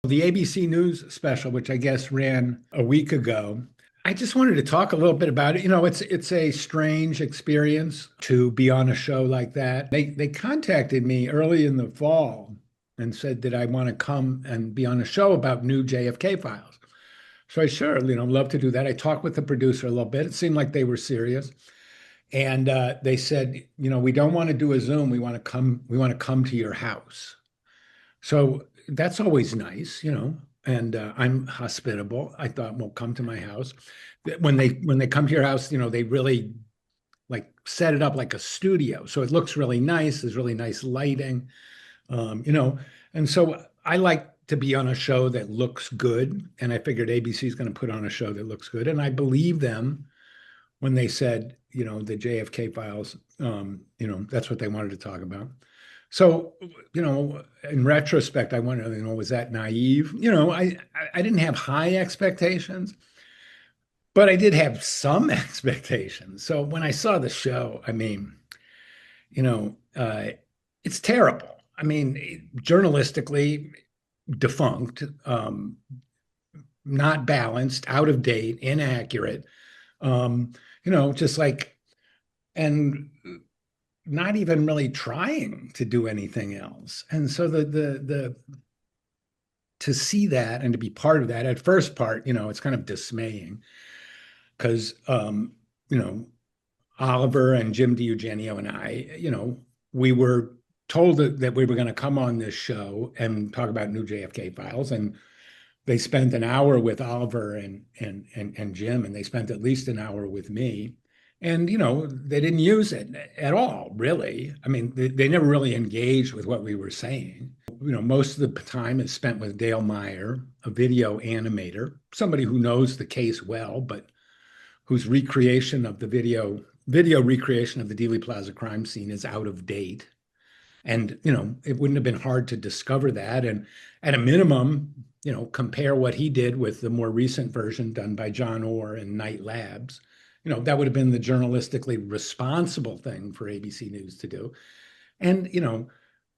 The ABC News special, which I guess ran a week ago, I just wanted to talk a little bit about it. It's a strange experience to be on a show like that. They contacted me early in the fall and said, did I want to come and be on a show about new JFK files? So I sure, love to do that. I talked with the producer a little bit. It seemed like they were serious. And they said, we don't want to do a Zoom. We want to come to your house. So that's always nice, and I'm hospitable. I thought, well, come to my house. When they come to your house, they really like set it up like a studio. So it looks really nice. There's really nice lighting, um, you know, and so I like to be on a show that looks good. And I figured ABC is going to put on a show that looks good. And I believe them when they said, the JFK files, that's what they wanted to talk about. So, in retrospect, I wonder, was that naive? I didn't have high expectations, but I did have some expectations. So when I saw the show, I mean, you know, uh, it's terrible. I mean, journalistically defunct, not balanced, out of date, inaccurate. Just like, and not even really trying to do anything else. And so the to see that and to be part of that at first part, it's kind of dismaying because you know, Oliver and Jim DiEugenio and I, we were told that we were going to come on this show and talk about new JFK files. And they spent an hour with Oliver and Jim, and they spent at least an hour with me. And they didn't use it at all, really. I mean, they never really engaged with what we were saying. Most of the time is spent with Dale Meyer, a video animator, somebody who knows the case well, but whose recreation of the video recreation of the Dealey Plaza crime scene is out of date. And, it wouldn't have been hard to discover that. And at a minimum, compare what he did with the more recent version done by John Orr and Knight Labs. That would have been the journalistically responsible thing for ABC News to do. And,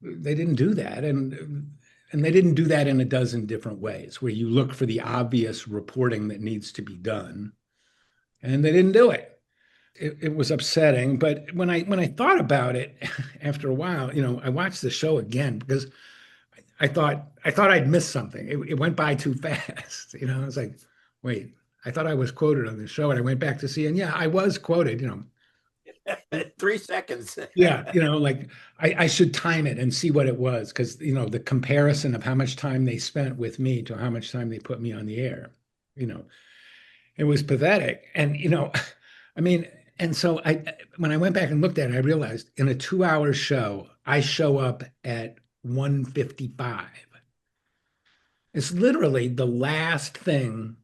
they didn't do that. And they didn't do that in a dozen different ways where you look for the obvious reporting that needs to be done. And they didn't do it. It was upsetting, but when I thought about it after a while, I watched the show again because I thought I'd missed something. It went by too fast. I was like, wait, I thought I was quoted on the show, and I went back to see, and yeah, I was quoted. 3 seconds. Yeah, like I should time it and see what it was because the comparison of how much time they spent with me to how much time they put me on the air, you know, it was pathetic. And I mean, and so when I went back and looked at it, I realized in a 2 hour show, I show up at 1:55. It's literally the last thing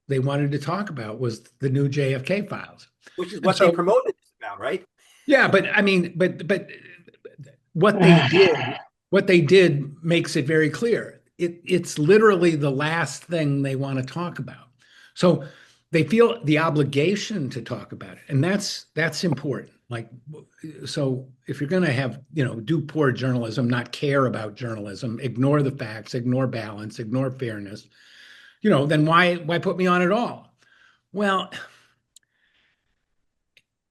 they wanted to talk about was the new JFK files. Which is And what they so, promoted this about, right? yeah, but I mean, but what they did, what they did makes it very clear. It's literally the last thing they want to talk about. So they feel the obligation to talk about it, and that's important. Like, so if you're going to have, do poor journalism, not care about journalism, ignore the facts, ignore balance, ignore fairness, then why put me on at all? Well,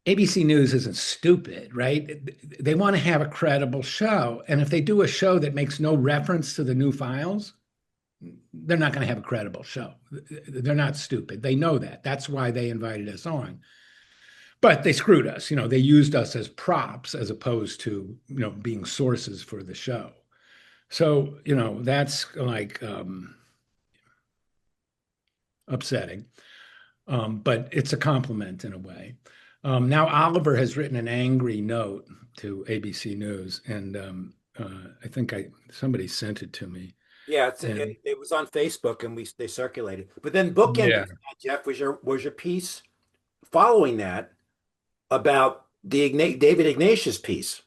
ABC News isn't stupid, right? They want to have a credible show. And if they do a show that makes no reference to the new files, they're not going to have a credible show. They're not stupid. They know that. That's why they invited us on. But they screwed us. They used us as props as opposed to, being sources for the show. So, that's like upsetting. But it's a compliment in a way. Now Oliver has written an angry note to ABC News, and I think somebody sent it to me. Yeah, And it was on Facebook and we they circulated. But then bookending yeah, that, Jeff, was your piece following that about the David Ignatius piece.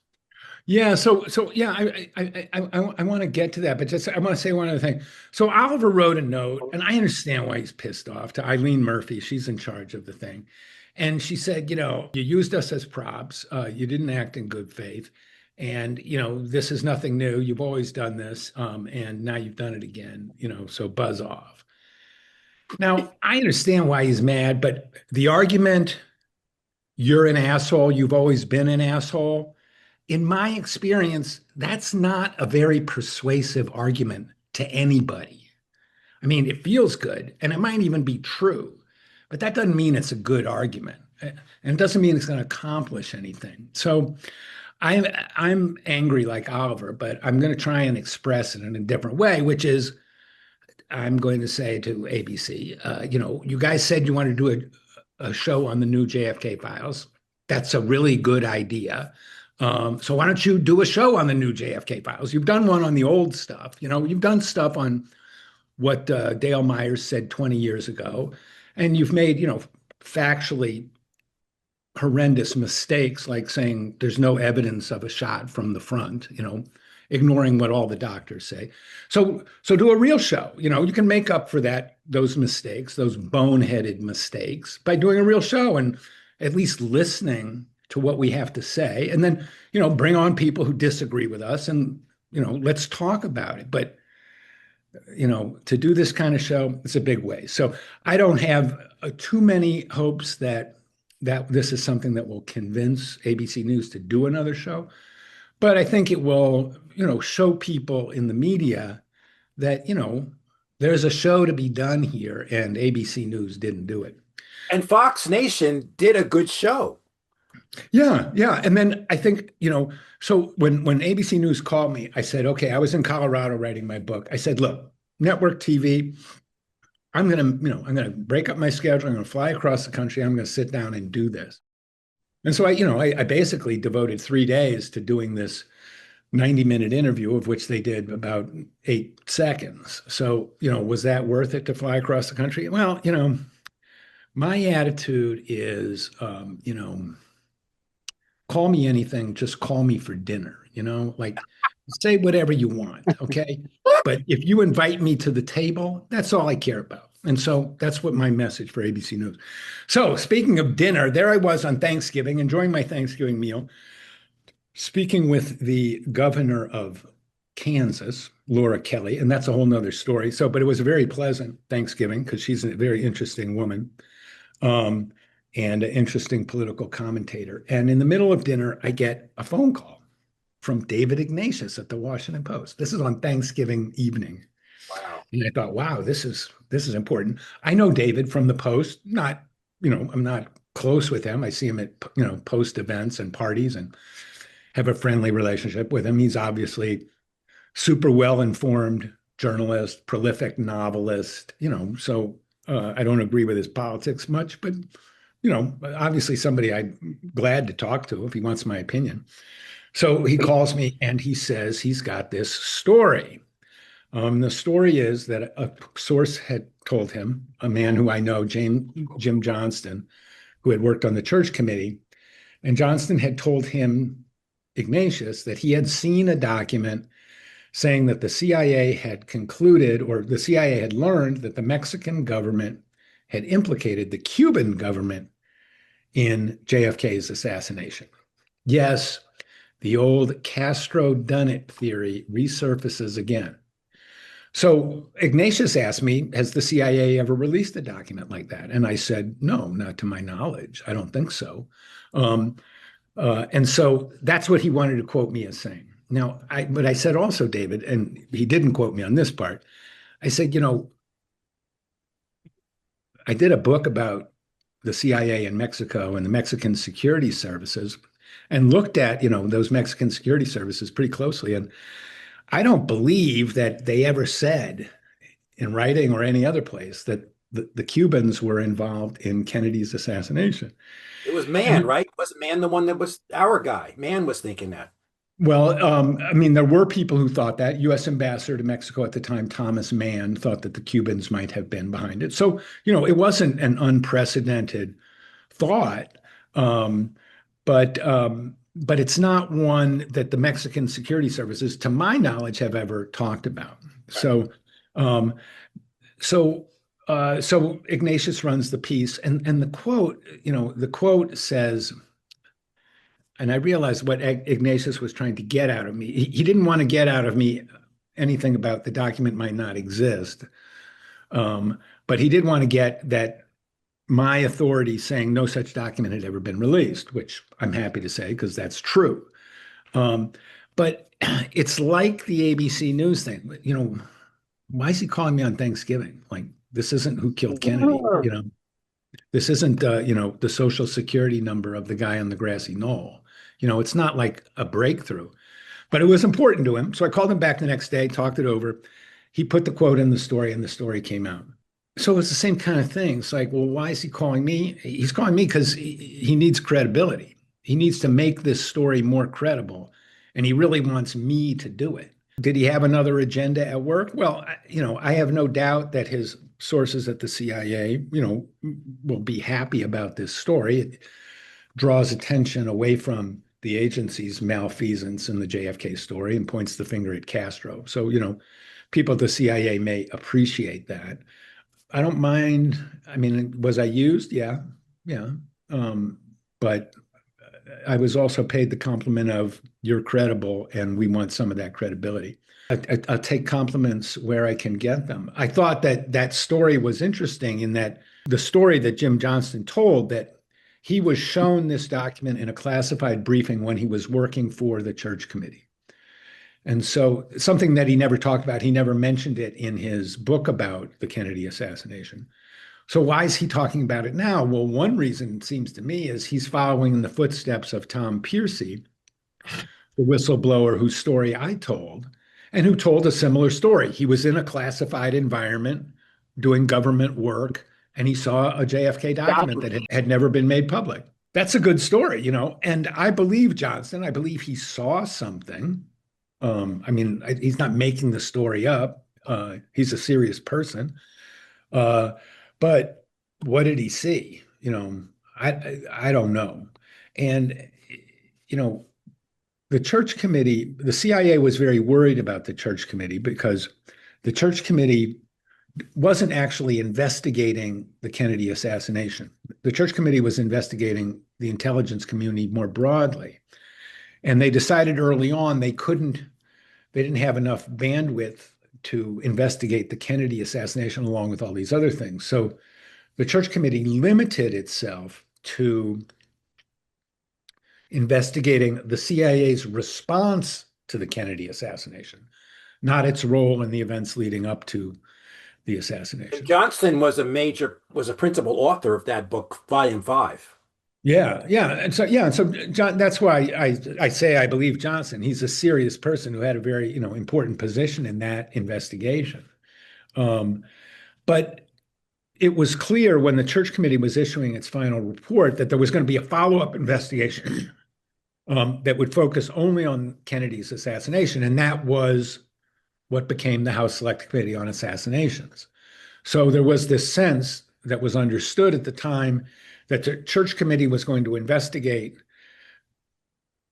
yeah. So yeah, I want to get to that, but just I want to say one other thing. So Oliver wrote a note, and I understand why he's pissed off to Eileen Murphy. She's in charge of the thing, and she said, you used us as props. You didn't act in good faith. And, this is nothing new. You've always done this. And now you've done it again, so buzz off. Now, I understand why he's mad, but the argument, you're an asshole, you've always been an asshole, in my experience, that's not a very persuasive argument to anybody. I mean, it feels good and it might even be true, but that doesn't mean it's a good argument. And it doesn't mean it's going to accomplish anything. So I'm angry like Oliver, but I'm going to try and express it in a different way, which is I'm going to say to ABC, you guys said you wanted to do a show on the new JFK files. That's a really good idea. So why don't you do a show on the new JFK files? You've done one on the old stuff. You've done stuff on what Dale Myers said 20 years ago, and you've made, factually horrendous mistakes, like saying there's no evidence of a shot from the front, ignoring what all the doctors say. So do a real show. You can make up for those mistakes, those boneheaded mistakes, by doing a real show and at least listening to what we have to say. And then, bring on people who disagree with us and, let's talk about it. But to do this kind of show, it's a big way. So I don't have too many hopes that this is something that will convince ABC News to do another show. But I think it will, show people in the media that, there's a show to be done here, and ABC News didn't do it. And Fox Nation did a good show. Yeah, yeah. And then I think, so when ABC News called me, I said, okay, I was in Colorado writing my book. I said, look, network TV, I'm gonna break up my schedule. I'm gonna fly across the country. I'm gonna sit down and do this. And so I basically devoted 3 days to doing this 90-minute interview, of which they did about 8 seconds. So, was that worth it to fly across the country? Well, my attitude is, call me anything, just call me for dinner, like say whatever you want, okay? But if you invite me to the table, that's all I care about. And so that's what my message for ABC News. So speaking of dinner, there I was on Thanksgiving, enjoying my Thanksgiving meal, speaking with the governor of Kansas, Laura Kelly, and that's a whole nother story. So, but it was a very pleasant Thanksgiving because she's a very interesting woman. And an interesting political commentator. And in the middle of dinner, I get a phone call from David Ignatius at the Washington Post. This is on Thanksgiving evening. Wow. And I thought, wow, this is important. I know David from the Post, not, I'm not close with him. I see him at, Post events and parties and have a friendly relationship with him. He's obviously super well-informed journalist, prolific novelist, so I don't agree with his politics much, but obviously somebody I'm glad to talk to if he wants my opinion. So he calls me and he says he's got this story. The story is that a source had told him, a man who I know, Jim Johnston, who had worked on the church committee, and Johnston had told him, Ignatius, that he had seen a document saying that the CIA had concluded, or the CIA had learned, that the Mexican government had implicated the Cuban government in JFK's assassination. Yes, the old Castro done it theory resurfaces again. So Ignatius asked me, has the CIA ever released a document like that? And I said, no, not to my knowledge. I don't think so. And so that's what he wanted to quote me as saying. Now, but I said also, David, and he didn't quote me on this part. I said, I did a book about the CIA in Mexico and the Mexican security services and looked at, those Mexican security services pretty closely. And I don't believe that they ever said in writing or any other place that the Cubans were involved in Kennedy's assassination. It was Mann, And right? Was Mann the one that was our guy? Mann was thinking that. well, I mean, there were people who thought that. U.S. Ambassador to Mexico at the time, Thomas Mann, thought that the Cubans might have been behind it. So, it wasn't an unprecedented thought, um, but it's not one that the Mexican security services, to my knowledge, have ever talked about. Right. Um, so, so Ignatius runs the piece, and the quote, the quote says, And I realized what Ignatius was trying to get out of me. He didn't want to get out of me anything about the document might not exist. But he did want to get that my authority saying no such document had ever been released, which I'm happy to say because that's true. Um, but it's like the ABC News thing. Why is he calling me on Thanksgiving? Like, this isn't who killed Kennedy. This isn't, the social security number of the guy on the grassy knoll. It's not like a breakthrough, but it was important to him. So I called him back the next day, talked it over. He put the quote in the story, and the story came out. So it's the same kind of thing. It's like, well, why is he calling me? He's calling me because he needs credibility. He needs to make this story more credible, and he really wants me to do it. Did he have another agenda at work? Well, I have no doubt that his sources at the CIA, will be happy about this story. It draws attention away from the agency's malfeasance in the JFK story and points the finger at Castro. So, people at the CIA may appreciate that. I don't mind. I mean, was I used? Yeah, yeah. But I was also paid the compliment of you're credible, and we want some of that credibility. I'll take compliments where I can get them. I thought that that story was interesting in that the story that Jim Johnston told that he was shown this document in a classified briefing when he was working for the church committee. And so something that he never talked about, he never mentioned it in his book about the Kennedy assassination. So why is he talking about it now? Well, one reason it seems to me is he's following in the footsteps of Tom Piercy, the whistleblower whose story I told, and who told a similar story. He was in a classified environment doing government work, and he saw a JFK document that had never been made public. That's a good story, and I believe Johnston. I believe he saw something. He's not making the story up. He's a serious person. But what did he see? I don't know. And, the church committee, the CIA was very worried about the church committee because the church committee wasn't actually investigating the Kennedy assassination. The church committee was investigating the intelligence community more broadly. And they decided early on they didn't have enough bandwidth to investigate the Kennedy assassination along with all these other things. So the church committee limited itself to investigating the CIA's response to the Kennedy assassination, not its role in the events leading up to the assassination. Johnston was a principal author of that book, Volume 5. Yeah, yeah. And so John, that's why I say I believe Johnson. He's a serious person who had a very, important position in that investigation. But it was clear when the church committee was issuing its final report that there was going to be a follow-up investigation that would focus only on Kennedy's assassination, and that was what became the House Select Committee on Assassinations. So there was this sense that was understood at the time that the church committee was going to investigate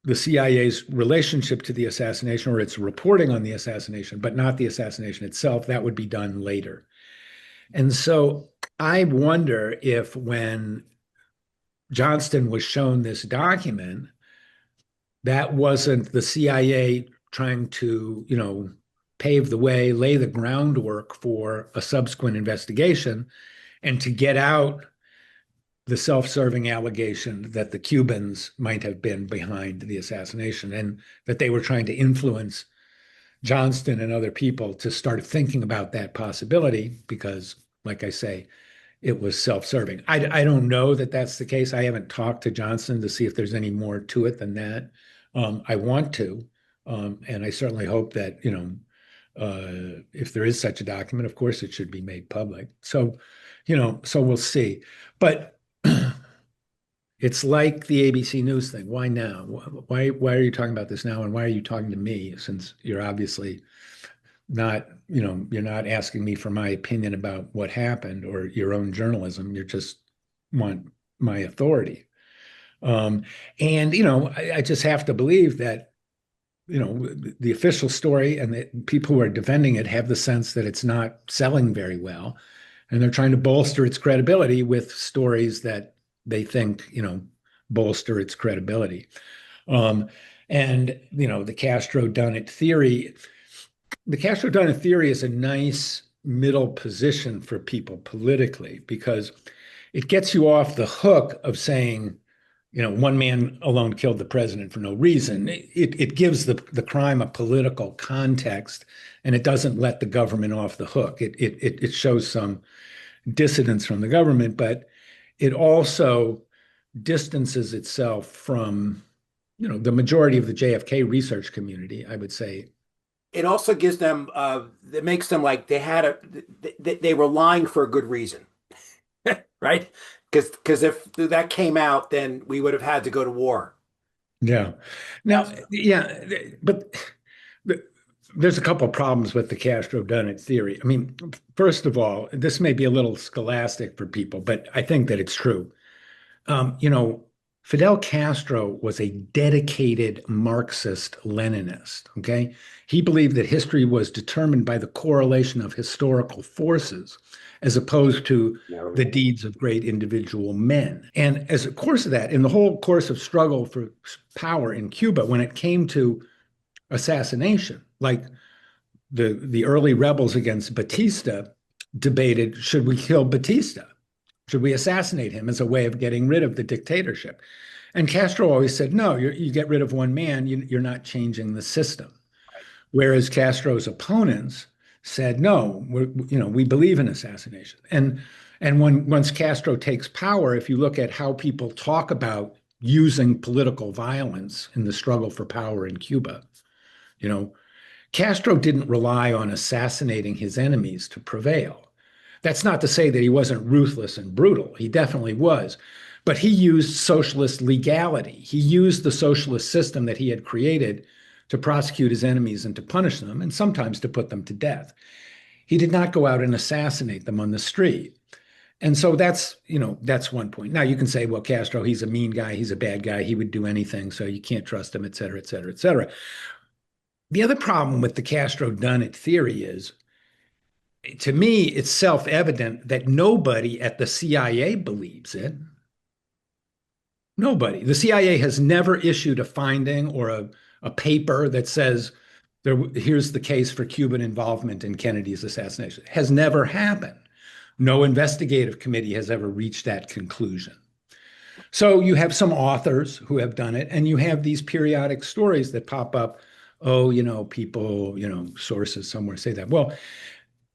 the CIA's relationship to the assassination or its reporting on the assassination, but not the assassination itself. That would be done later. And so I wonder if when Johnston was shown this document, that wasn't the CIA trying to, pave the way, lay the groundwork for a subsequent investigation and to get out the self-serving allegation that the Cubans might have been behind the assassination and that they were trying to influence Johnston and other people to start thinking about that possibility because, like I say, it was self-serving. I don't know that that's the case. I haven't talked to Johnston to see if there's any more to it than that. I want to, and I certainly hope that, if there is such a document, of course, it should be made public. So we'll see. But it's like the ABC News thing. Why now? Why are you talking about this now? And why are you talking to me since you're obviously not, you're not asking me for my opinion about what happened or your own journalism. You just want my authority. I just have to believe that, the official story and the people who are defending it have the sense that it's not selling very well. And they're trying to bolster its credibility with stories that they think, bolster its credibility. Um, and the Castro done it theory. The Castro done it theory is a nice middle position for people politically because it gets you off the hook of saying, one man alone killed the president for no reason. It gives the crime a political context, and it doesn't let the government off the hook. It shows some dissidence from the government, but it also distances itself from, the majority of the JFK research community, I would say. It also gives them it makes them like they were lying for a good reason, right? Because if that came out, then we would have had to go to war. Yeah. Now, Faster. yeah, but th- there's a couple of problems with the Castro Dunn theory. I mean, first of all, this may be a little scholastic for people, but I think that it's true. Um, you know, Fidel Castro was a dedicated Marxist-Leninist, okay? He believed that history was determined by the correlation of historical forces as opposed to the No. deeds of great individual men. And as a course of that, in the whole course of struggle for power in Cuba, when it came to assassination, like the early rebels against Batista debated, should we kill Batista? Should we assassinate him as a way of getting rid of the dictatorship? And Castro always said, no, you get rid of one man, you're not changing the system. Whereas Castro's opponents said, no, we believe in assassination. And once Castro takes power, if you look at how people talk about using political violence in the struggle for power in Cuba, you know, Castro didn't rely on assassinating his enemies to prevail. That's not to say that he wasn't ruthless and brutal. He definitely was. But he used socialist legality. He used the socialist system that he had created to prosecute his enemies and to punish them, and sometimes to put them to death. He did not go out and assassinate them on the street. And so that's one point. Now you can say, well, Castro, he's a mean guy, he's a bad guy, he would do anything, so you can't trust him, et cetera, et cetera, et cetera. The other problem with the Castro done it theory is, to me, it's self-evident that nobody at the CIA believes it. Nobody. The CIA has never issued a finding or a paper that says here's the case for Cuban involvement in Kennedy's assassination. It has never happened. No investigative committee has ever reached that conclusion. So you have some authors who have done it, and you have these periodic stories that pop up. Oh, people, sources somewhere say that. Well,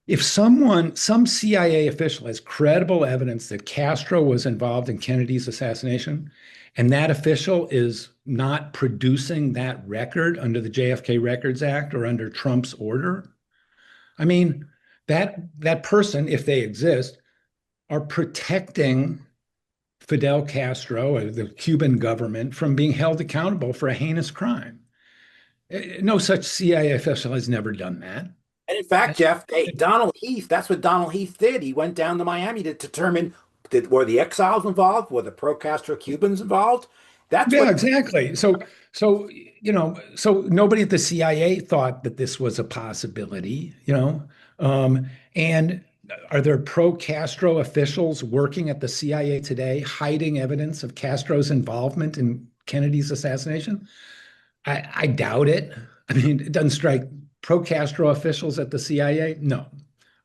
if some CIA official has credible evidence that Castro was involved in Kennedy's assassination, and that official is not producing that record under the JFK Records Act or under Trump's order, I mean, that person, if they exist, are protecting Fidel Castro or the Cuban government from being held accountable for a heinous crime. No such CIA official has never done that. And in fact, Jeff, Donald Heath, that's what Donald Heath did. He went down to Miami to determine were the exiles involved, were the pro-Castro Cubans involved? That's Yeah, what exactly. So nobody at the CIA thought that this was a possibility, and are there pro-Castro officials working at the CIA today hiding evidence of Castro's involvement in Kennedy's assassination? I doubt it. I mean, it doesn't strike pro-Castro officials at the CIA. No,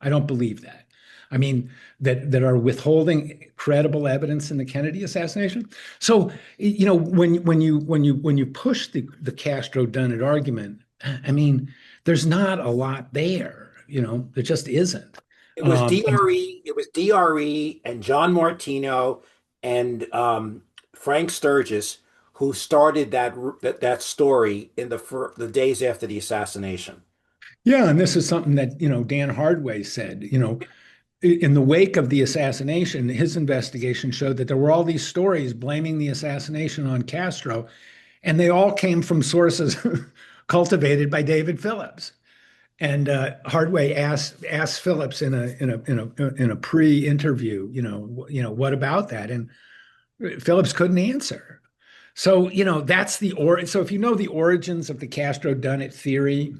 I don't believe that. I mean, that are withholding credible evidence in the Kennedy assassination. So, when you push the Castro done it argument, I mean, there's not a lot there. There just isn't. it was And DRE, it was DRE and John Martino and Frank Sturgis who started that story in the days after the assassination. yeah, and this is something that, Dan Hardway said, in the wake of the assassination, his investigation showed that there were all these stories blaming the assassination on Castro, and they all came from sources cultivated by David Phillips. And Hardway asked Phillips in a pre-interview, what about that? And Phillips couldn't answer. So, that's so if you know the origins of the Castro done it theory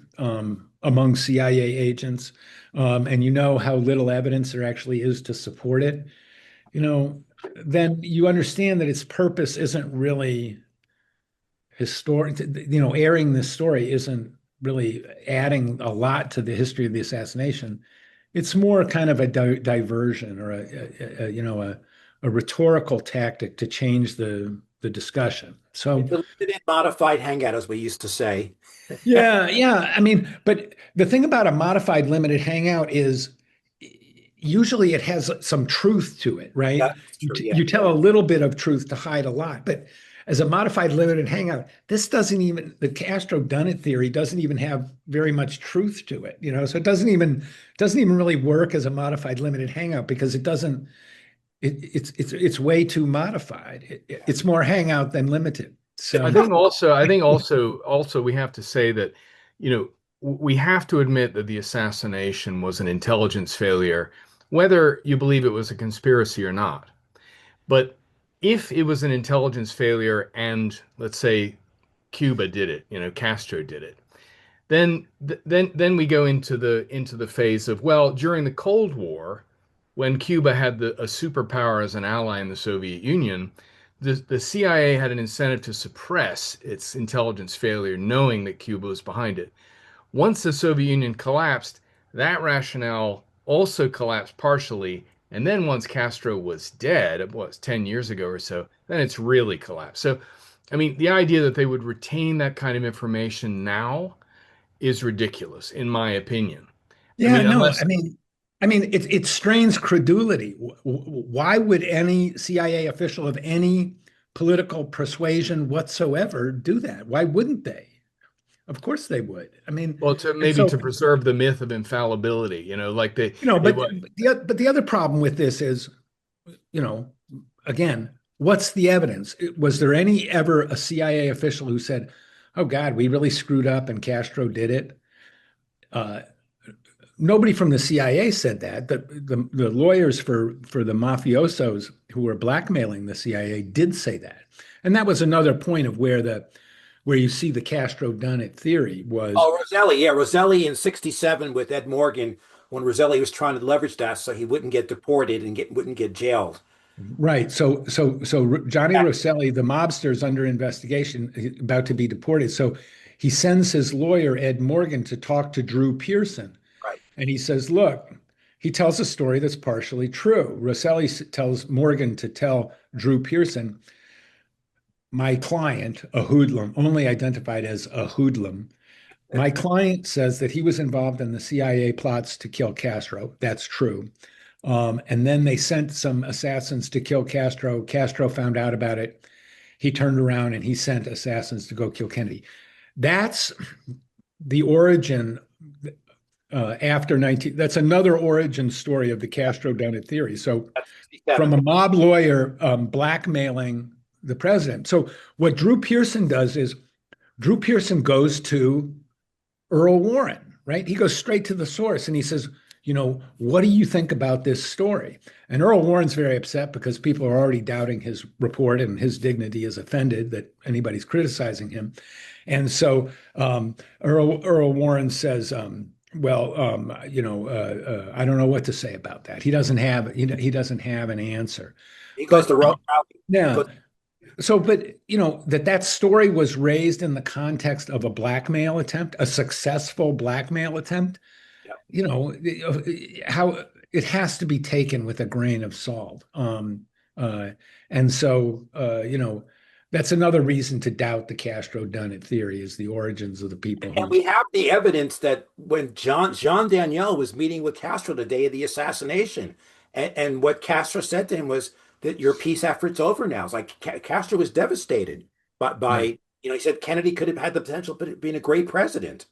among CIA agents, and you know how little evidence there actually is to support it, then you understand that its purpose isn't really airing this story isn't really adding a lot to the history of the assassination. It's more kind of a diversion or a rhetorical tactic to change the discussion. It's So a limited and modified hangout, as we used to say. yeah, yeah. I mean, but the thing about a modified limited hangout is usually it has some truth to it, Yeah, right? that's You, true. t- Yeah. you tell a little bit of truth to hide a lot. But as a modified limited hangout, this doesn't even, the Castro done it theory doesn't even have very much truth to it, so it doesn't even really work as a modified limited hangout because it's way too modified. It's more hangout than limited. I So think also we have to say that, you know, we have to admit that the assassination was an intelligence failure, whether you believe it was a conspiracy or not. But if it was an intelligence failure and let's say Cuba did it, Castro did it, then we go into the phase of, well, during the Cold War, when Cuba had a superpower as an ally in the Soviet Union, the CIA had an incentive to suppress its intelligence failure, knowing that Cuba was behind it. Once the Soviet Union collapsed, that rationale also collapsed partially. And then once Castro was dead, it was 10 years ago or so, then it's really collapsed. So, I mean, the idea that they would retain that kind of information now is ridiculous, in my opinion. I yeah, mean, no, unless, I mean, it strains credulity. Why would any CIA official of any political persuasion whatsoever do that? Why wouldn't they? Of course they would. I mean, well, to and maybe so, to preserve the myth of infallibility, like it but was. the other problem with this is, you know, again, what's the evidence? Was there any ever a CIA official who said, "Oh God, we really screwed up and Castro did it"? Uh, Nobody from the CIA said that. The lawyers for the mafiosos who were blackmailing the CIA did say that, and that was another point of where you see the Castro done it theory was Oh, Roselli. Yeah, Roselli in '67 with Ed Morgan when Roselli was trying to leverage that so he wouldn't get deported and wouldn't get jailed. right. So Johnny Yeah, Rosselli, the mobster, is under investigation, about to be deported. So he sends his lawyer Ed Morgan to talk to Drew Pearson, right. and he says, "Look." He tells a story that's partially true. Rosselli tells Morgan to tell Drew Pearson, my client, a hoodlum, only identified as a hoodlum. My client says that he was involved in the CIA plots to kill Castro. That's true. And then they sent some assassins to kill Castro. Castro found out about it. He turned around and he sent assassins to go kill Kennedy. That's the origin after 19. That's another origin story of the Castro done it theory. So That's from 67. a mob lawyer blackmailing the president. So what Drew Pearson does is Drew Pearson goes to Earl Warren, right? He goes straight to the source and he says, what do you think about this story? And Earl Warren's very upset because people are already doubting his report and his dignity is offended that anybody's criticizing him. And so Earl Warren says, well, I don't know what to say about that. He doesn't have an answer. He goes But to Raleigh. He yeah, goes, but that story was raised in the context of a blackmail attempt, a successful blackmail attempt. yeah. How it has to be taken with a grain of salt. Uh, and so that's another reason to doubt the Castro done it theory is the origins of the people And who. we have the evidence that when Jean Daniel was meeting with Castro the day of the assassination, and what Castro said to him was that your peace effort's over now. It's like Castro was devastated by Yeah, he said Kennedy could have had the potential of being a great president.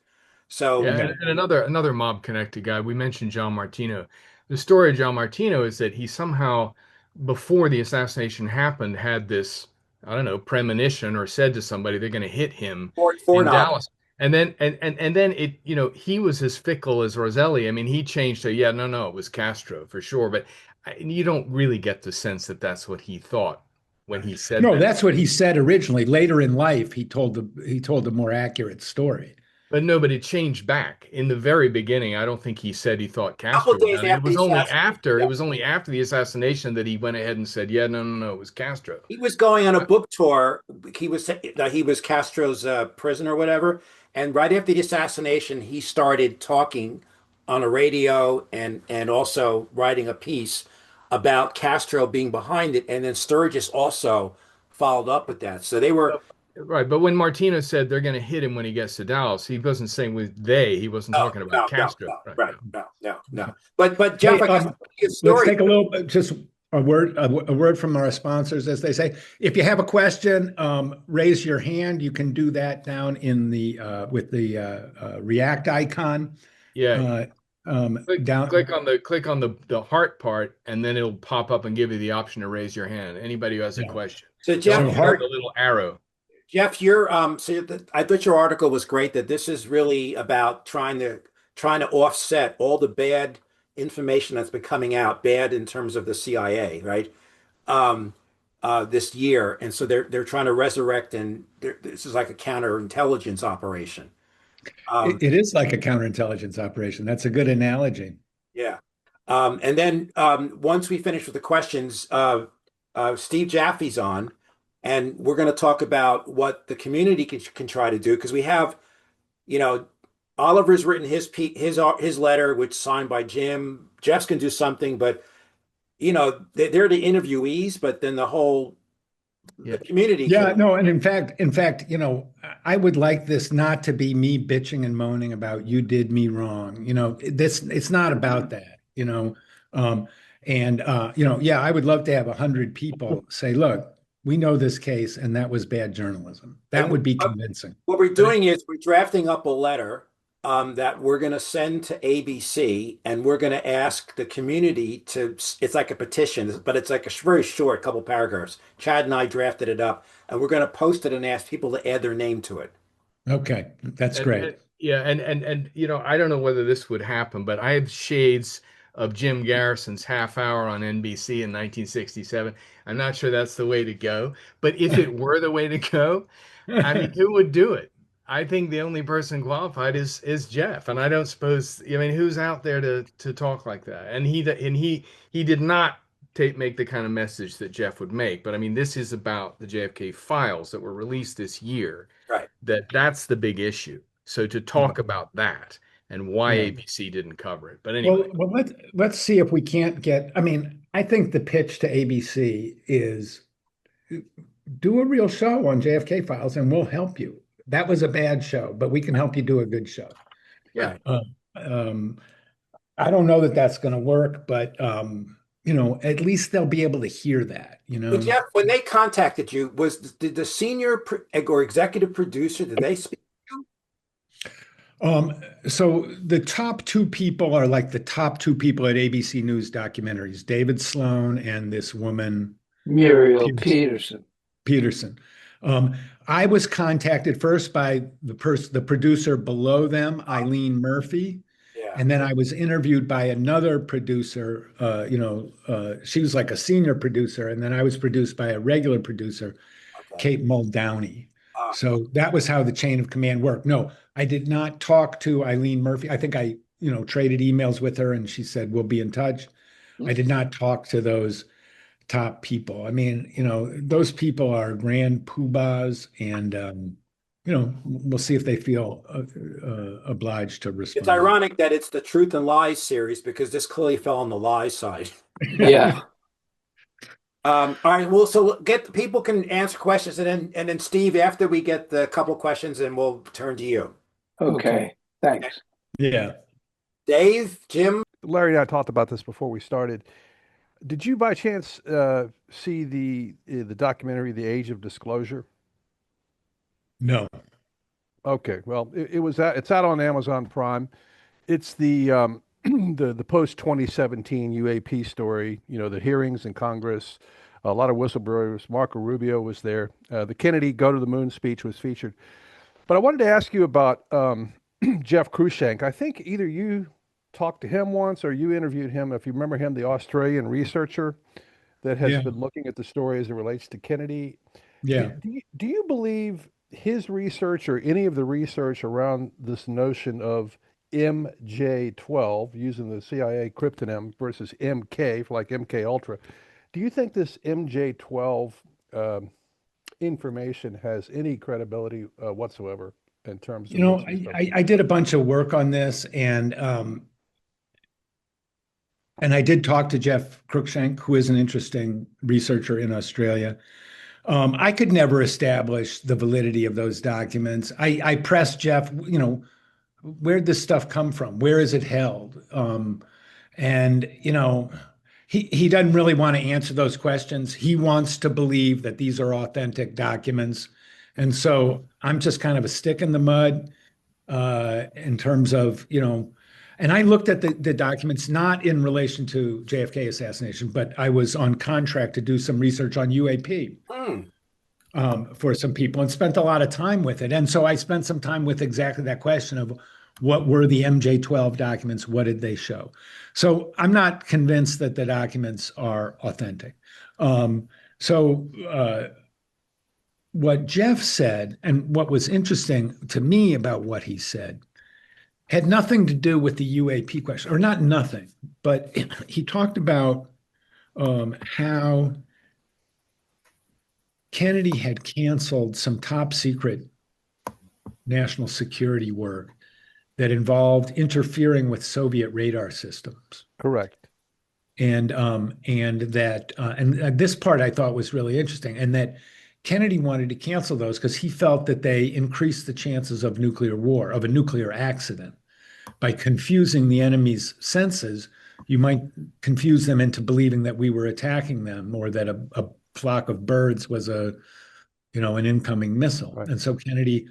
So Yeah, yeah, and another mob connected guy. We mentioned John Martino. The story of John Martino is that he somehow, before the assassination happened, had this, I don't know, premonition or said to somebody they're going to hit him for in not Dallas. And then he was as fickle as Roselli. I mean, he changed to, yeah, no, it was Castro for sure. But you don't really get the sense that that's what he thought when he said no, that. that's what he said originally. Later in life, he told the more accurate story. But no, but it changed back in the very beginning. I don't think he said he thought A couple Castro of had days done it. It after the was only assassination. after it Yeah. was only after the assassination that he went ahead and said, "Yeah, no, no, no, it was Castro." He was going on a book tour. He was Castro's prisoner or whatever. And right after the assassination, he started talking on a radio and also writing a piece about Castro being behind it. And then Sturgis also followed up with that. So they were. But- Right, but when Martino said they're going to hit him when he gets to Dallas, he wasn't saying with they. He wasn't No, talking about no, no, Castro. no, Right. right, No. no, no, no. Okay. But Jeff, Hey, I got a let's story. take a little, just a word from our sponsors, as they say. If you have a question, raise your hand. You can do that down in the with the React icon. Yeah, Uh, click down. on the heart part, and then it'll pop up and give you the option to raise your hand. Anybody who has a Yeah. question. So Don't So Jeff, click you're the little arrow. Jeff, you're I thought your article was great that this is really about trying to offset all the bad information that's been coming out, bad in terms of the CIA, right? Um, this year, and so they're trying to resurrect, and this is like a counterintelligence operation. Um, It is like a counterintelligence operation. That's a good analogy. yeah. And then once we finish with the questions, Steve Jaffe's on, and we're going to talk about what the community can try to do because we have, you know, Oliver's written his letter, which is signed by Jim. Jeff's can do something, but they're the interviewees, but then the Yeah. community Yeah, can. no, and in fact, I would like this not to be me bitching and moaning about you did me wrong. This it's not about that. Um, and yeah, I would love to have 100 people say, look, we know this case, and that was bad journalism. That And would be convincing. what we're But it, doing is we're drafting up a letter that we're going to send to ABC, and we're going to ask the community to. It's like a petition, but it's like a very short couple paragraphs. Chad and I drafted it up, and we're going to post it and ask people to add their name to it. Okay, that's and great. yeah, and I don't know whether this would happen, but I have shades of Jim Garrison's half hour on NBC in 1967. I'm not sure that's the way to go, but if it were the way to go, I mean, who would do it? I think the only person qualified is Jeff, and I don't suppose. I mean, who's out there to talk like that? And he did not make the kind of message that Jeff would make. But I mean, this is about the JFK files that were released this year. Right. That's the big issue. So to Yeah, talk about that and why yeah. ABC didn't cover it. But Well, anyway, well, let's see if we can't get. I mean, I think the pitch to ABC is do a real show on JFK files and we'll help you. That was a bad show, but we can help you do a good show. yeah. Right. Um, I don't know that that's going to work, but at least they'll be able to hear that. Jeff, when they contacted you, did the senior or executive producer did they speak to you? Um, so the top two people are like the top two people at ABC News documentaries, David Sloan and this woman, Muriel Pierce, Peterson. Peterson. Um, I was contacted first by the producer below them, Eileen Murphy, Yeah. and then I was interviewed by another producer. She was like a senior producer, and then I was produced by a regular producer, Okay. Kate Muldowney. Ah, So that was how the chain of command worked. No, I did not talk to Eileen Murphy. I think I traded emails with her, and she said we'll be in touch. I did not talk to those top people. I mean, those people are grand poobahs, and we'll see if they feel obliged to it's respond. ironic that it's the Truth and Lies series because this clearly fell on the lies side. Yeah. All right. Well, so people can answer questions, and then Steve, after we get the couple questions, and we'll turn to you. Okay. Thanks. Yeah. Dave, Jim. Larry and I talked about this before we started. Did you by chance see the documentary The Age of Disclosure? No. Okay, well, it's out on Amazon Prime. It's the the post 2017 UAP story. The hearings in Congress, a lot of whistleblowers. Marco Rubio was there. The Kennedy Go to the Moon speech was featured. But I wanted to ask you about Jeff Cruikshank. I think either you talked to him once or you interviewed him, if you remember him, the Australian researcher that has Yeah. been looking at the story as it relates to Kennedy. Yeah. Do you believe his research or any of the research around this notion of MJ12 using the CIA cryptonym versus MK for like MK Ultra, do you think this MJ12 information has any credibility whatsoever in terms of mixing stuff? I did a bunch of work on this, and I did talk to Jeff Cruikshank, who is an interesting researcher in Australia. I could never establish the validity of those documents. I pressed Jeff, where'd this stuff come from? Where is it held? And he doesn't really want to answer those questions. He wants to believe that these are authentic documents. And so I'm just kind of a stick in the mud in terms of, and I looked at the documents not in relation to JFK assassination, but I was on contract to do some research on UAP for some people and spent a lot of time with it. And so I spent some time with exactly that question of what were the MJ12 documents? What did they show? So I'm not convinced that the documents are authentic. What Jeff said, and what was interesting to me about what he said, had nothing to do with the UAP question, or not nothing, but he talked about how Kennedy had canceled some top secret national security work that involved interfering with Soviet radar systems. Correct. And this part I thought was really interesting, and that Kennedy wanted to cancel those because he felt that they increased the chances of nuclear war, of a nuclear accident. By confusing the enemy's senses, you might confuse them into believing that we were attacking them, or that a flock of birds was an incoming missile. Right. And so Kennedy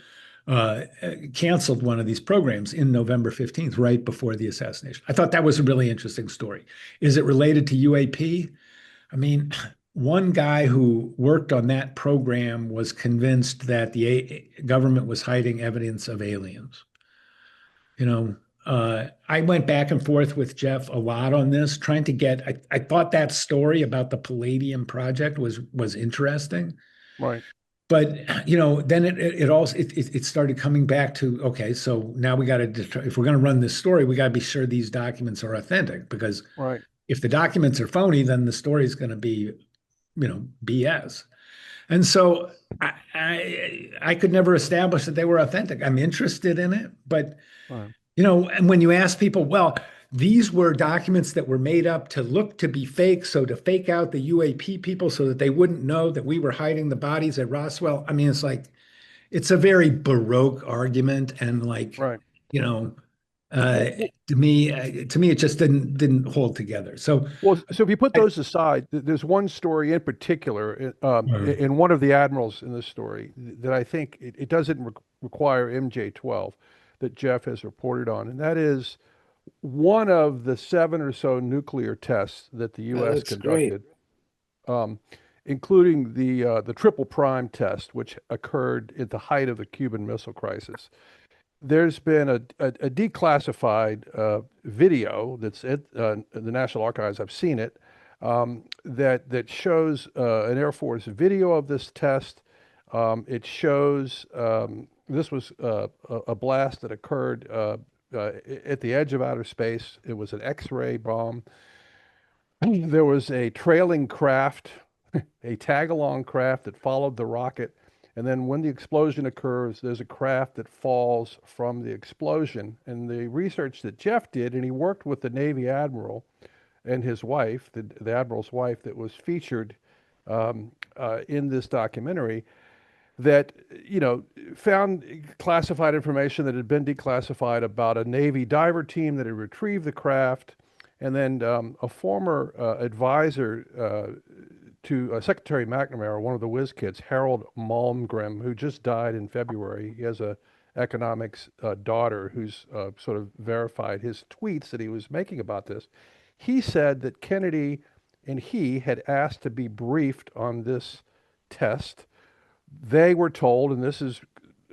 canceled one of these programs in November 15th, right before the assassination. I thought that was a really interesting story. Is it related to UAP? I mean, one guy who worked on that program was convinced that the government was hiding evidence of aliens. I went back and forth with Jeff a lot on this, trying to get. I thought that story about the Palladium project was interesting, Right. but then it started coming back to, okay, so now we got to, if we're going to run this story, we got to be sure these documents are authentic, because Right. if the documents are phony, then the story is going to be BS. And so I could never establish that they were authentic. I'm interested in it, but Right. and when you ask people, well, these were documents that were made up to look to be fake, so to fake out the UAP people so that they wouldn't know that we were hiding the bodies at Roswell. I mean, it's a very Baroque argument, and Right. to me, it just didn't hold together. So, Well, so if you put those aside, there's one story in particular in one of the admirals in this story that I think it doesn't require MJ12 that Jeff has reported on, and that is one of the 7 or so nuclear tests that the Oh, U.S. that's great. conducted, including the triple prime test, which occurred at the height of the Cuban Missile Crisis. There's been a declassified video that's at the National Archives. I've seen it, that shows an Air Force video of this test. It shows this was a blast that occurred at the edge of outer space. It was an X-ray bomb. There was a trailing craft, a tag-along craft that followed the rocket. And then when the explosion occurs, there's a craft that falls from the explosion. And the research that Jeff did, and he worked with the Navy Admiral and his wife, the Admiral's wife, that was featured in this documentary, that found classified information that had been declassified about a Navy diver team that had retrieved the craft, and then a former advisor to Secretary McNamara, one of the whiz kids, Harold Malmgren, who just died in February. He has a economics daughter who's sort of verified his tweets that he was making about this. He said that Kennedy and he had asked to be briefed on this test. They were told, and this is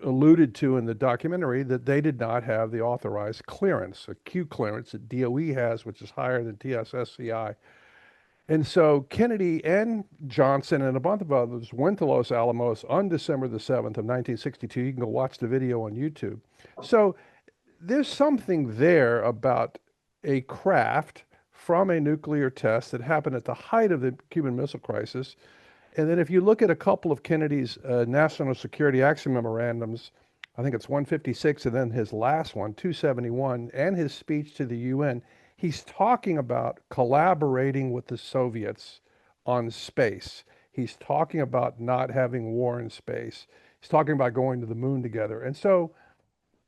alluded to in the documentary, that they did not have the authorized clearance, a Q clearance that DOE has, which is higher than TSSCI. And so Kennedy and Johnson and a bunch of others went to Los Alamos on December the 7th of 1962. You can go watch the video on YouTube. So there's something there about a craft from a nuclear test that happened at the height of the Cuban Missile Crisis. And then if you look at a couple of Kennedy's National Security Action Memorandums, I think it's 156 and then his last one, 271, and his speech to the UN, he's talking about collaborating with the Soviets on space. He's talking about not having war in space. He's talking about going to the moon together. And so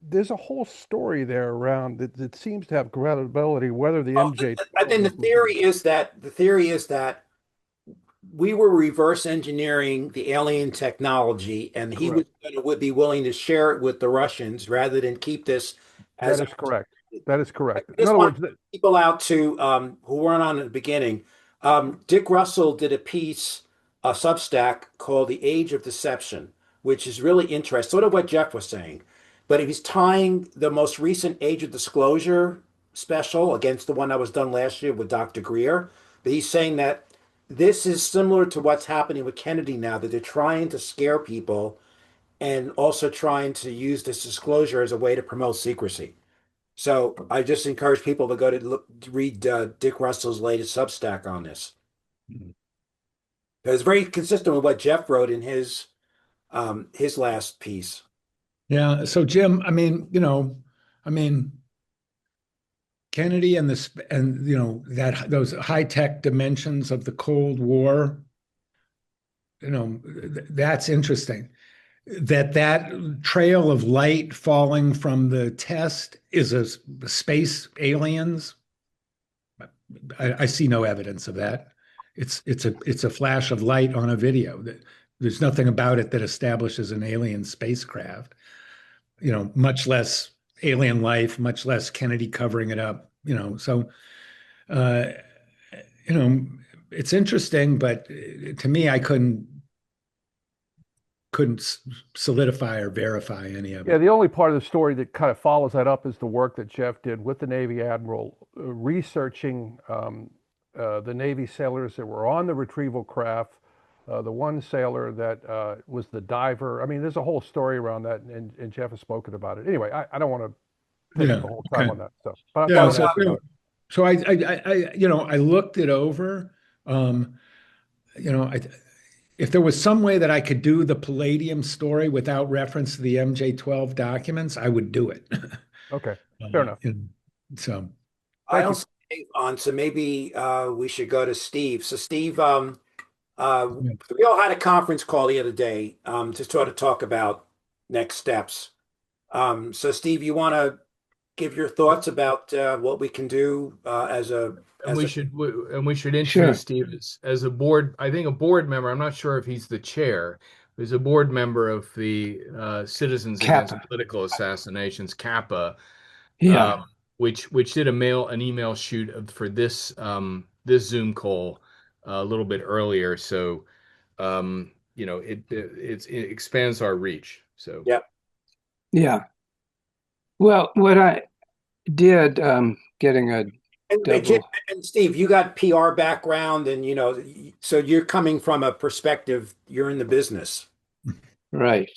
there's a whole story there around that seems to have credibility, whether the Well, I MJ12 think the was theory is that we were reverse engineering the alien technology, and he was correct. would be willing to share it with the Russians rather than keep this That as is correct. That is I correct. In just other want words, people out to who weren't on at the beginning. Dick Russell did a piece, a Substack called "The Age of Deception," which is really interesting, sort of what Jeff was saying, but he's tying the most recent Age of Disclosure special against the one that was done last year with Dr. Greer. But he's saying that this is similar to what's happening with Kennedy now, that they're trying to scare people and also trying to use this disclosure as a way to promote secrecy. So I just encourage people to go to read Dick Russell's latest Substack on this. It's very consistent with what Jeff wrote in his last piece. Yeah. So Jim, I mean, Kennedy and that those high tech dimensions of the Cold War, that's interesting. That trail of light falling from the test is a space aliens. I see no evidence of that. It's a flash of light on a video. There's nothing about it that establishes an alien spacecraft. Much less alien life, much less Kennedy covering it up. So uh, you know, it's interesting, but to me, I couldn't solidify or verify any of yeah, it. the only part of the story that kind of follows that up is the work that Jeff did with the Navy Admiral, researching the Navy sailors that were on the retrieval craft, the one sailor that was the diver. I mean, there's a whole story around that, and Jeff has spoken about it. Anyway, I don't want to take up Yeah. the whole time Okay. on that stuff, but I Yeah. thought I'd So ask you about it. so I looked it over. Um, you know, I, if there was some way that I could do the Palladium story without reference to the MJ12 documents, I would do it. Okay, fair enough. So, I Thank don't you. see Dave on, so maybe we should go to Steve. So Steve, yeah. we all had a conference call the other day to sort of talk about next steps. So Steve, you want to give your thoughts about what we can do And as we a should and we should introduce Sure. Steve as a board. I think a board member. I'm not sure if he's the chair. He's a board member of the Citizens Against Kappa. Political Assassinations (CAPA), Yeah. which did an email shoot for this Zoom call a little bit earlier. So it expands our reach. So yeah. Yeah. Well, what I did, getting a Jim double, and Steve, you got PR background, and so you're coming from a perspective. You're in the business. right.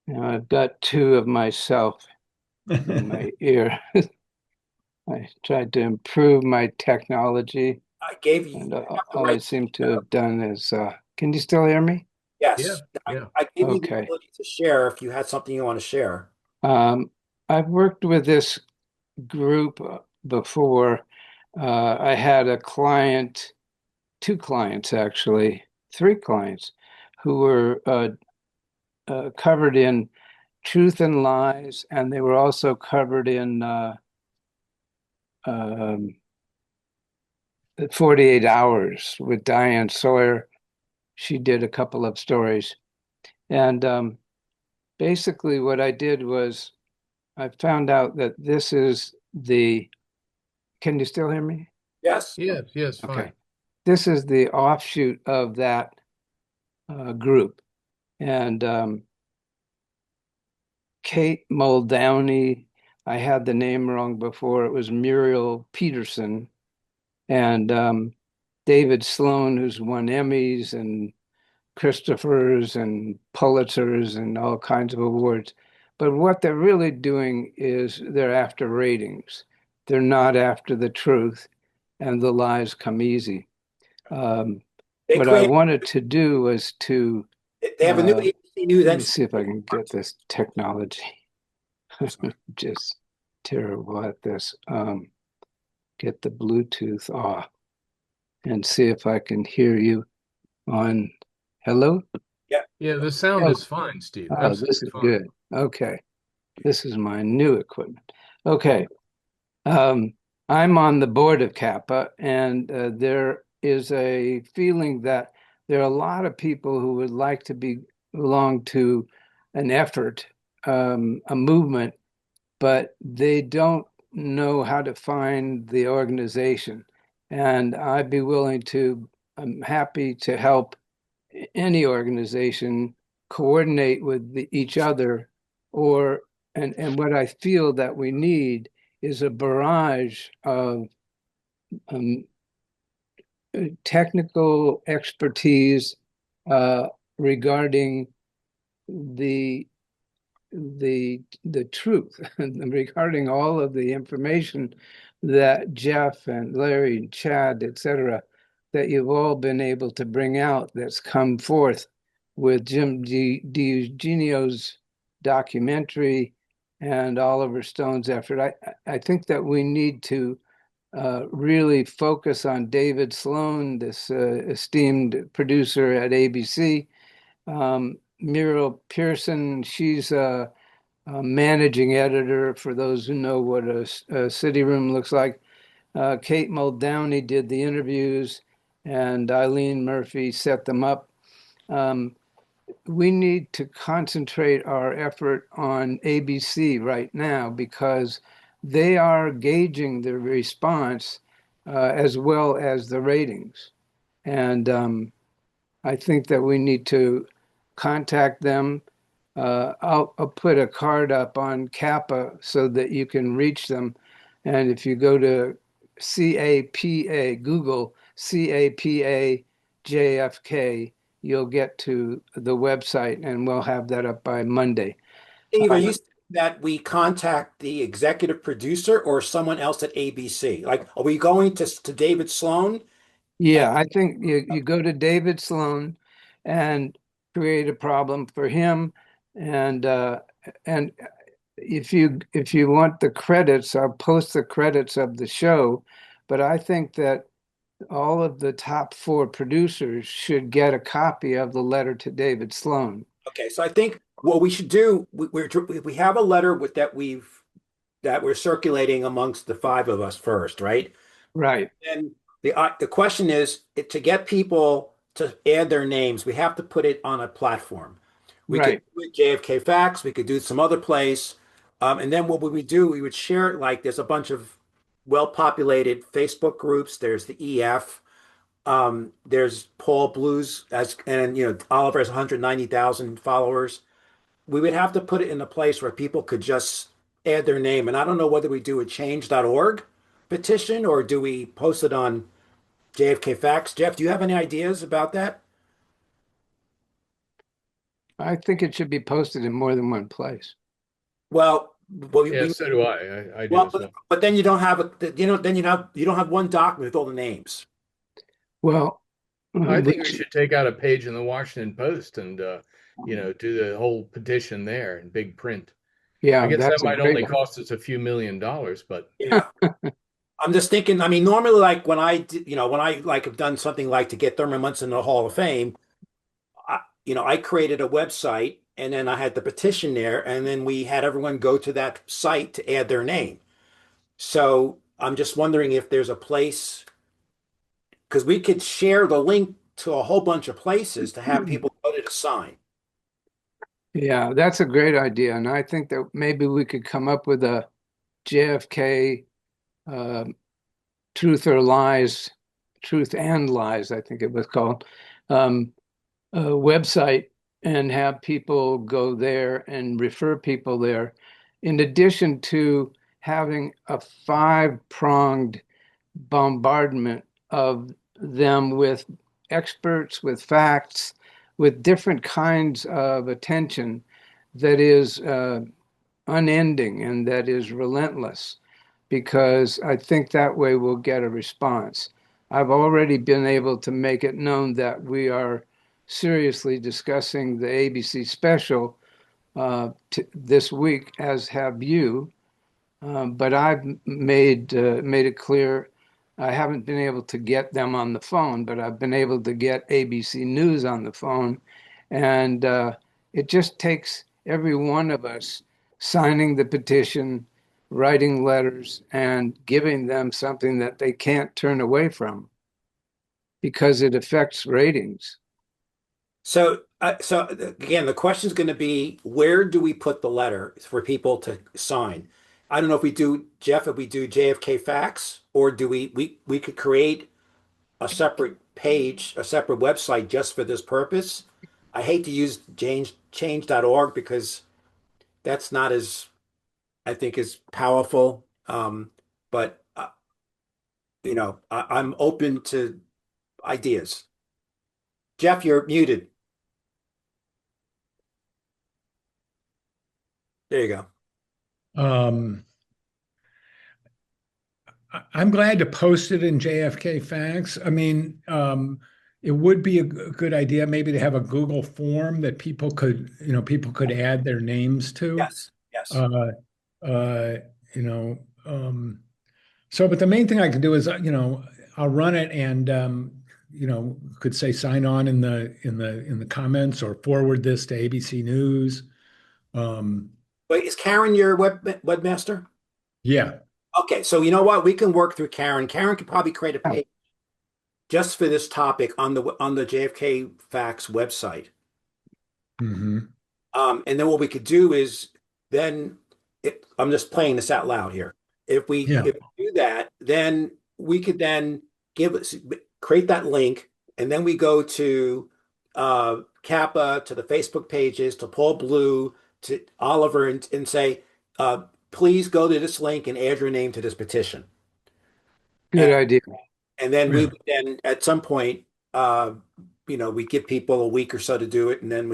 Now I've got two of myself in my ear. I tried to improve my technology, I gave you and have the all I right. seem to have done is, can you still hear me? yeah, Yes, yeah. I gave you the Okay. ability to share if you had something you want to share. Um, I've worked with this group before. I had a client, two clients actually, three clients who were covered in Truth and Lies, and they were also covered in um, 48 Hours with Diane Sawyer. She did a couple of stories. And basically, what I did was I found out that this is the, can you still hear me? Yes. Yes, Okay. fine. This is the offshoot of that group. And Kate Muldowney, I had the name wrong before. It was Muriel Peterson. And David Sloan, who's won Emmys and Christophers and Pulitzers and all kinds of awards. But what they're really doing is they're after ratings. They're not after the truth, and the lies come easy. They What I create. wanted to do was to, They have a new uh, ABC News. let me see if I can get this technology. Just terrible at this. Get the Bluetooth off and see if I can hear you on. Hello? Yeah, the sound Oh, is fine, Steve. this Absolutely is fine. good. Okay. This is my new equipment. Okay. Um, I'm on the board of Kappa, and there is a feeling that there are a lot of people who would like to belong to an effort, a movement, but they don't know how to find the organization. And I'd be willing to, I'm happy to help any organization coordinate with each other, or and what I feel that we need is a barrage of um, technical expertise uh, regarding the the truth regarding all of the information that Jeff and Larry and Chad, etc., that you've all been able to bring out that's come forth with Jim DiEugenio's documentary and Oliver Stone's effort. I think that we need to really focus on David Sloan, this esteemed producer at ABC. Muriel Pearson, she's a managing editor for those who know what a city room looks like. Kate Muldowney did the interviews, and Eileen Murphy set them up. Um, we need to concentrate our effort on ABC right now because they are gauging the response as well as the ratings. And I think that we need to contact them. I'll put a card up on Kappa so that you can reach them. And if you go to CAPA, Google CAPA JFK, you'll get to the website and we'll have that up by Monday. Steve, are you saying that we contact the executive producer or someone else at ABC? Like, are we going to David Sloan? Yeah, I think you go to David Sloan and create a problem for him. And if you want the credits, I'll post the credits of the show. But I think that all of the top four producers should get a copy of the letter to David Sloan. Okay, so I think what we should do, we have a letter that we're circulating amongst the five of us first, right? Right, And the question is to get people to add their names, we have to put it on a platform. We could right. do it JFK Facts, we could do it some other place. And then what would we do? We would share it like there's a bunch of well-populated Facebook groups. There's the EF. There's Paul Blues and Oliver has 190,000 followers. We would have to put it in a place where people could just add their name. And I don't know whether we do a change.org petition or do we post it on JFK Facts. Jeff, do you have any ideas about that? I think it should be posted in more than one place. Well, Yeah, so do I. I do well, as well. but then you don't have then you don't have one document with all the names. Well, I think we which, should take out a page in the Washington Post and do the whole petition there in big print. I yeah, guess that that's a might great only idea. cost us a few $1 million, but Yeah. I'm just thinking, I mean, normally like when I did, when I like have done something like to get Thurman Munson in the Hall of Fame, I created a website and then I had the petition there and then we had everyone go to that site to add their name. So I'm just wondering if there's a place because we could share the link to a whole bunch of places to have people go to the sign. Yeah, that's a great idea. And I think that maybe we could come up with a JFK uh, Truth or Lies, Truth and Lies, I think it was called, um, website and have people go there and refer people there, in addition to having a five-pronged bombardment of them with experts, with facts, with different kinds of attention that is unending and that is relentless, because I think that way we'll get a response. I've already been able to make it known that we are seriously discussing the ABC special this week, as have you. But I've made it clear I haven't been able to get them on the phone, but I've been able to get ABC News on the phone, and it just takes every one of us signing the petition, writing letters, and giving them something that they can't turn away from because it affects ratings. So again, the question is going to be, where do we put the letter for people to sign? I don't know if we do, Jeff, if we do JFK Facts, or do we could create a separate page, a separate website just for this purpose. I hate to use change.org because that's not as, I think, as powerful. But I'm open to ideas. Jeff, you're muted. There you go. Um, I'm glad to post it in JFK Facts. I mean, it would be a good idea maybe to have a Google form that people could add their names to. Yes, yes. Uh, uh, you know, but the main thing I can do is, I'll run it and, could say sign on in the comments or forward this to ABC News. Wait, is Karen your webmaster? Yeah. Okay, so you know what? We can work through Karen. Karen could probably create a page just for this topic on the JFK Facts website. Hmm. And then what we could do is then I'm just playing this out loud here. Yeah. If we do that, then we could then create that link, and then we go to Kappa, to the Facebook pages, to Paul Blue, to Oliver, and say, please go to this link and add your name to this petition. Good idea. And then Yeah. we would then at some point, we give people a week or so to do it, and then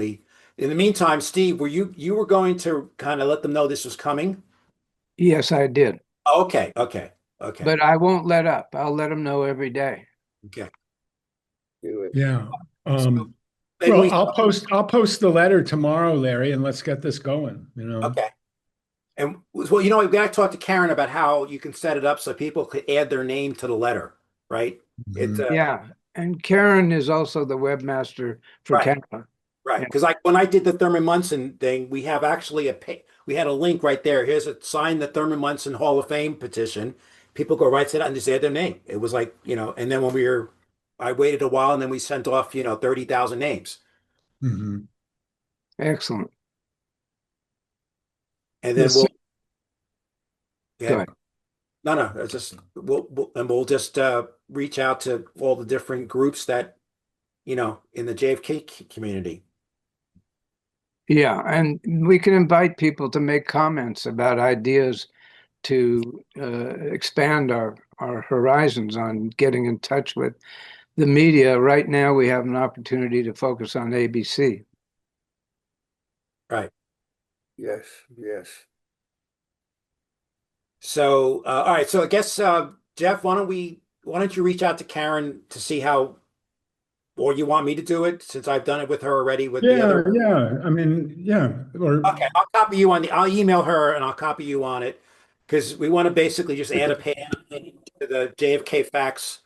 in the meantime, Steve, you were going to kind of let them know this was coming? Yes, I did. Okay. But I won't let up. I'll let them know every day. Okay. Do it. Yeah. So maybe Well, I'll post the letter tomorrow, Larry, and let's get this going, okay. And well, we got to talk to Karen about how you can set it up so people could add their name to the letter, right? It's Mhm. Yeah. And Karen is also the webmaster for right, Kappa. right. Yeah. Because like when I did the Thurman Munson thing, we have actually we had a link right there. Here's a sign the Thurman Munson Hall of Fame petition. People go right to that and just add their name. It was like, and then I waited a while and then we sent off, 30,000 names. Mhm. Excellent. And then Yes. Go yeah, ahead. no, it's just we'll just reach out to all the different groups that, in the JFK community. Yeah, and we can invite people to make comments about ideas to expand our horizons on getting in touch with the media. Right now, we have an opportunity to focus on ABC. Right. Yes, yes. So, all right. So I guess, Jeff, why don't you reach out to Karen to see how, or you want me to do it since I've done it with her already with the Yeah, other. yeah. I mean, yeah. Or Okay, I'll email her and I'll copy you on it because we want to basically just add a page to the JFK Facts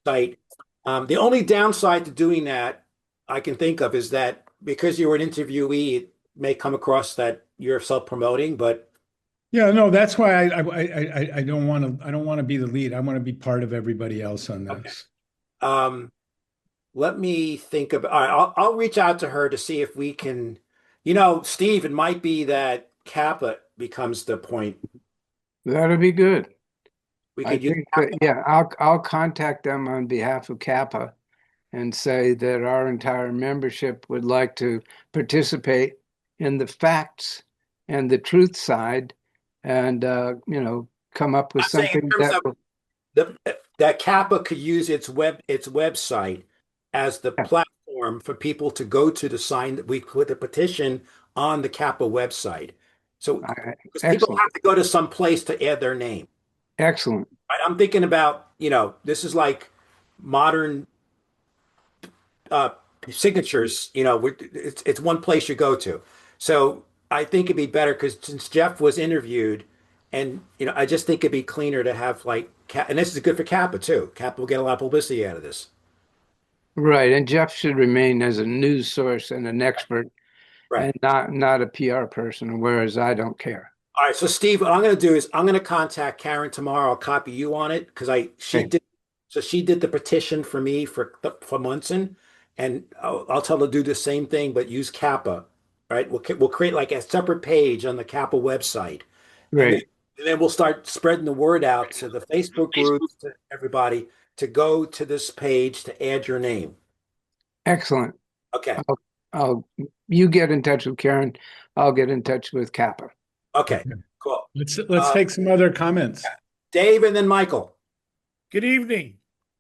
site. The only downside to doing that I can think of is that because you're an interviewee, it may come across that you're self-promoting, but yeah, no, that's why I don't want to be the lead. I want to be part of everybody else on okay. this. Um, Let me think about. All right, I'll reach out to her to see if we can. Steve, it might be that Kappa becomes the point. That'll be good. We I could use think that, Kappa. yeah, I'll contact them on behalf of Kappa and say that our entire membership would like to participate in the facts and the truth side and, come up with I'm saying in something terms that of will, the that Kappa could use its website as the platform for people to go to sign that we put the petition on the Kappa website. So because people Excellent. have to go to some place to add their name. Excellent. Right? I'm thinking about, this is like modern uh, signatures. It's one place you go to. So I think it'd be better because since Jeff was interviewed, and I just think it'd be cleaner to have like, and this is good for Kappa too. Kappa will get a lot of publicity out of this. Right. And Jeff should remain as a news source and an expert Right. and not a PR person, whereas I don't care. All right. So Steve, what I'm going to do is I'm going to contact Karen tomorrow. I'll copy you on it because Okay. she did the petition for me for Munson, and I'll tell her to do the same thing, but use Kappa. Right. We'll create like a separate page on the Kappa website, and then, Great. and then we'll start spreading the word out to the Facebook groups, to everybody to go to this page to add your name. Excellent. Okay. I'll you get in touch with Karen. I'll get in touch with Kappa. Okay. Cool. Let's take some other comments. Dave and then Michael. Good evening.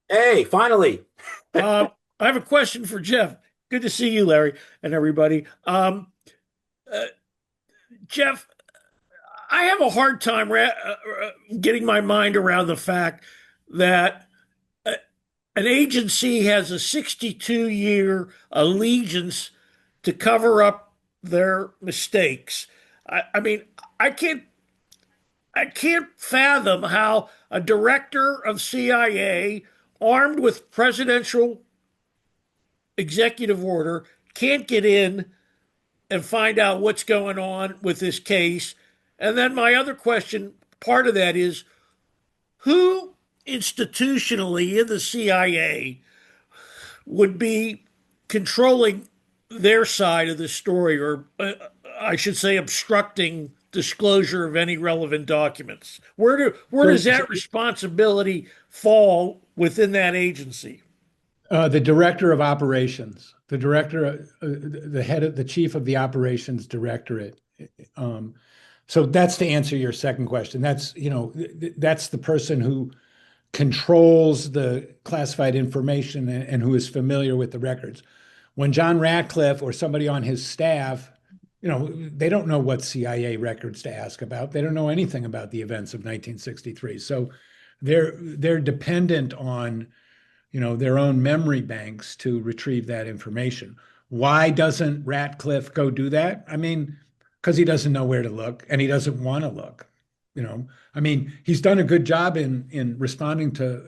Hey, finally. I have a question for Jeff. Good to see you, Larry, and everybody. Jeff, I have a hard time getting my mind around the fact that an agency has a 62-year allegiance to cover up their mistakes. I mean, I can't fathom how a director of CIA armed with presidential executive order can't get in and find out what's going on with this case. And then my other question, part of that is, who institutionally in the CIA would be controlling their side of the story, or I should say obstructing disclosure of any relevant documents? Where does that responsibility fall within that agency? The director of operations, the chief of the operations directorate. So that's to answer your second question. That's the person who controls the classified information and who is familiar with the records. When John Ratcliffe or somebody on his staff, they don't know what CIA records to ask about. They don't know anything about the events of 1963. So they're dependent on their own memory banks to retrieve that information. Why doesn't Ratcliffe go do that? I mean, because he doesn't know where to look and he doesn't want to look. I mean, he's done a good job in responding to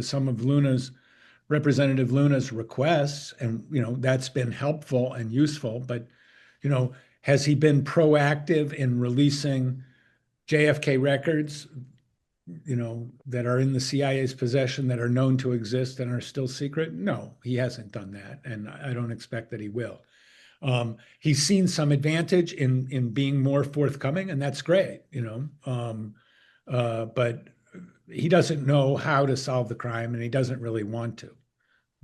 some of Representative Luna's requests, and that's been helpful and useful. But has he been proactive in releasing JFK records that are in the CIA's possession, that are known to exist and are still secret? No, he hasn't done that, and I don't expect that he will. He's seen some advantage in being more forthcoming, and that's great, but he doesn't know how to solve the crime, and he doesn't really want to.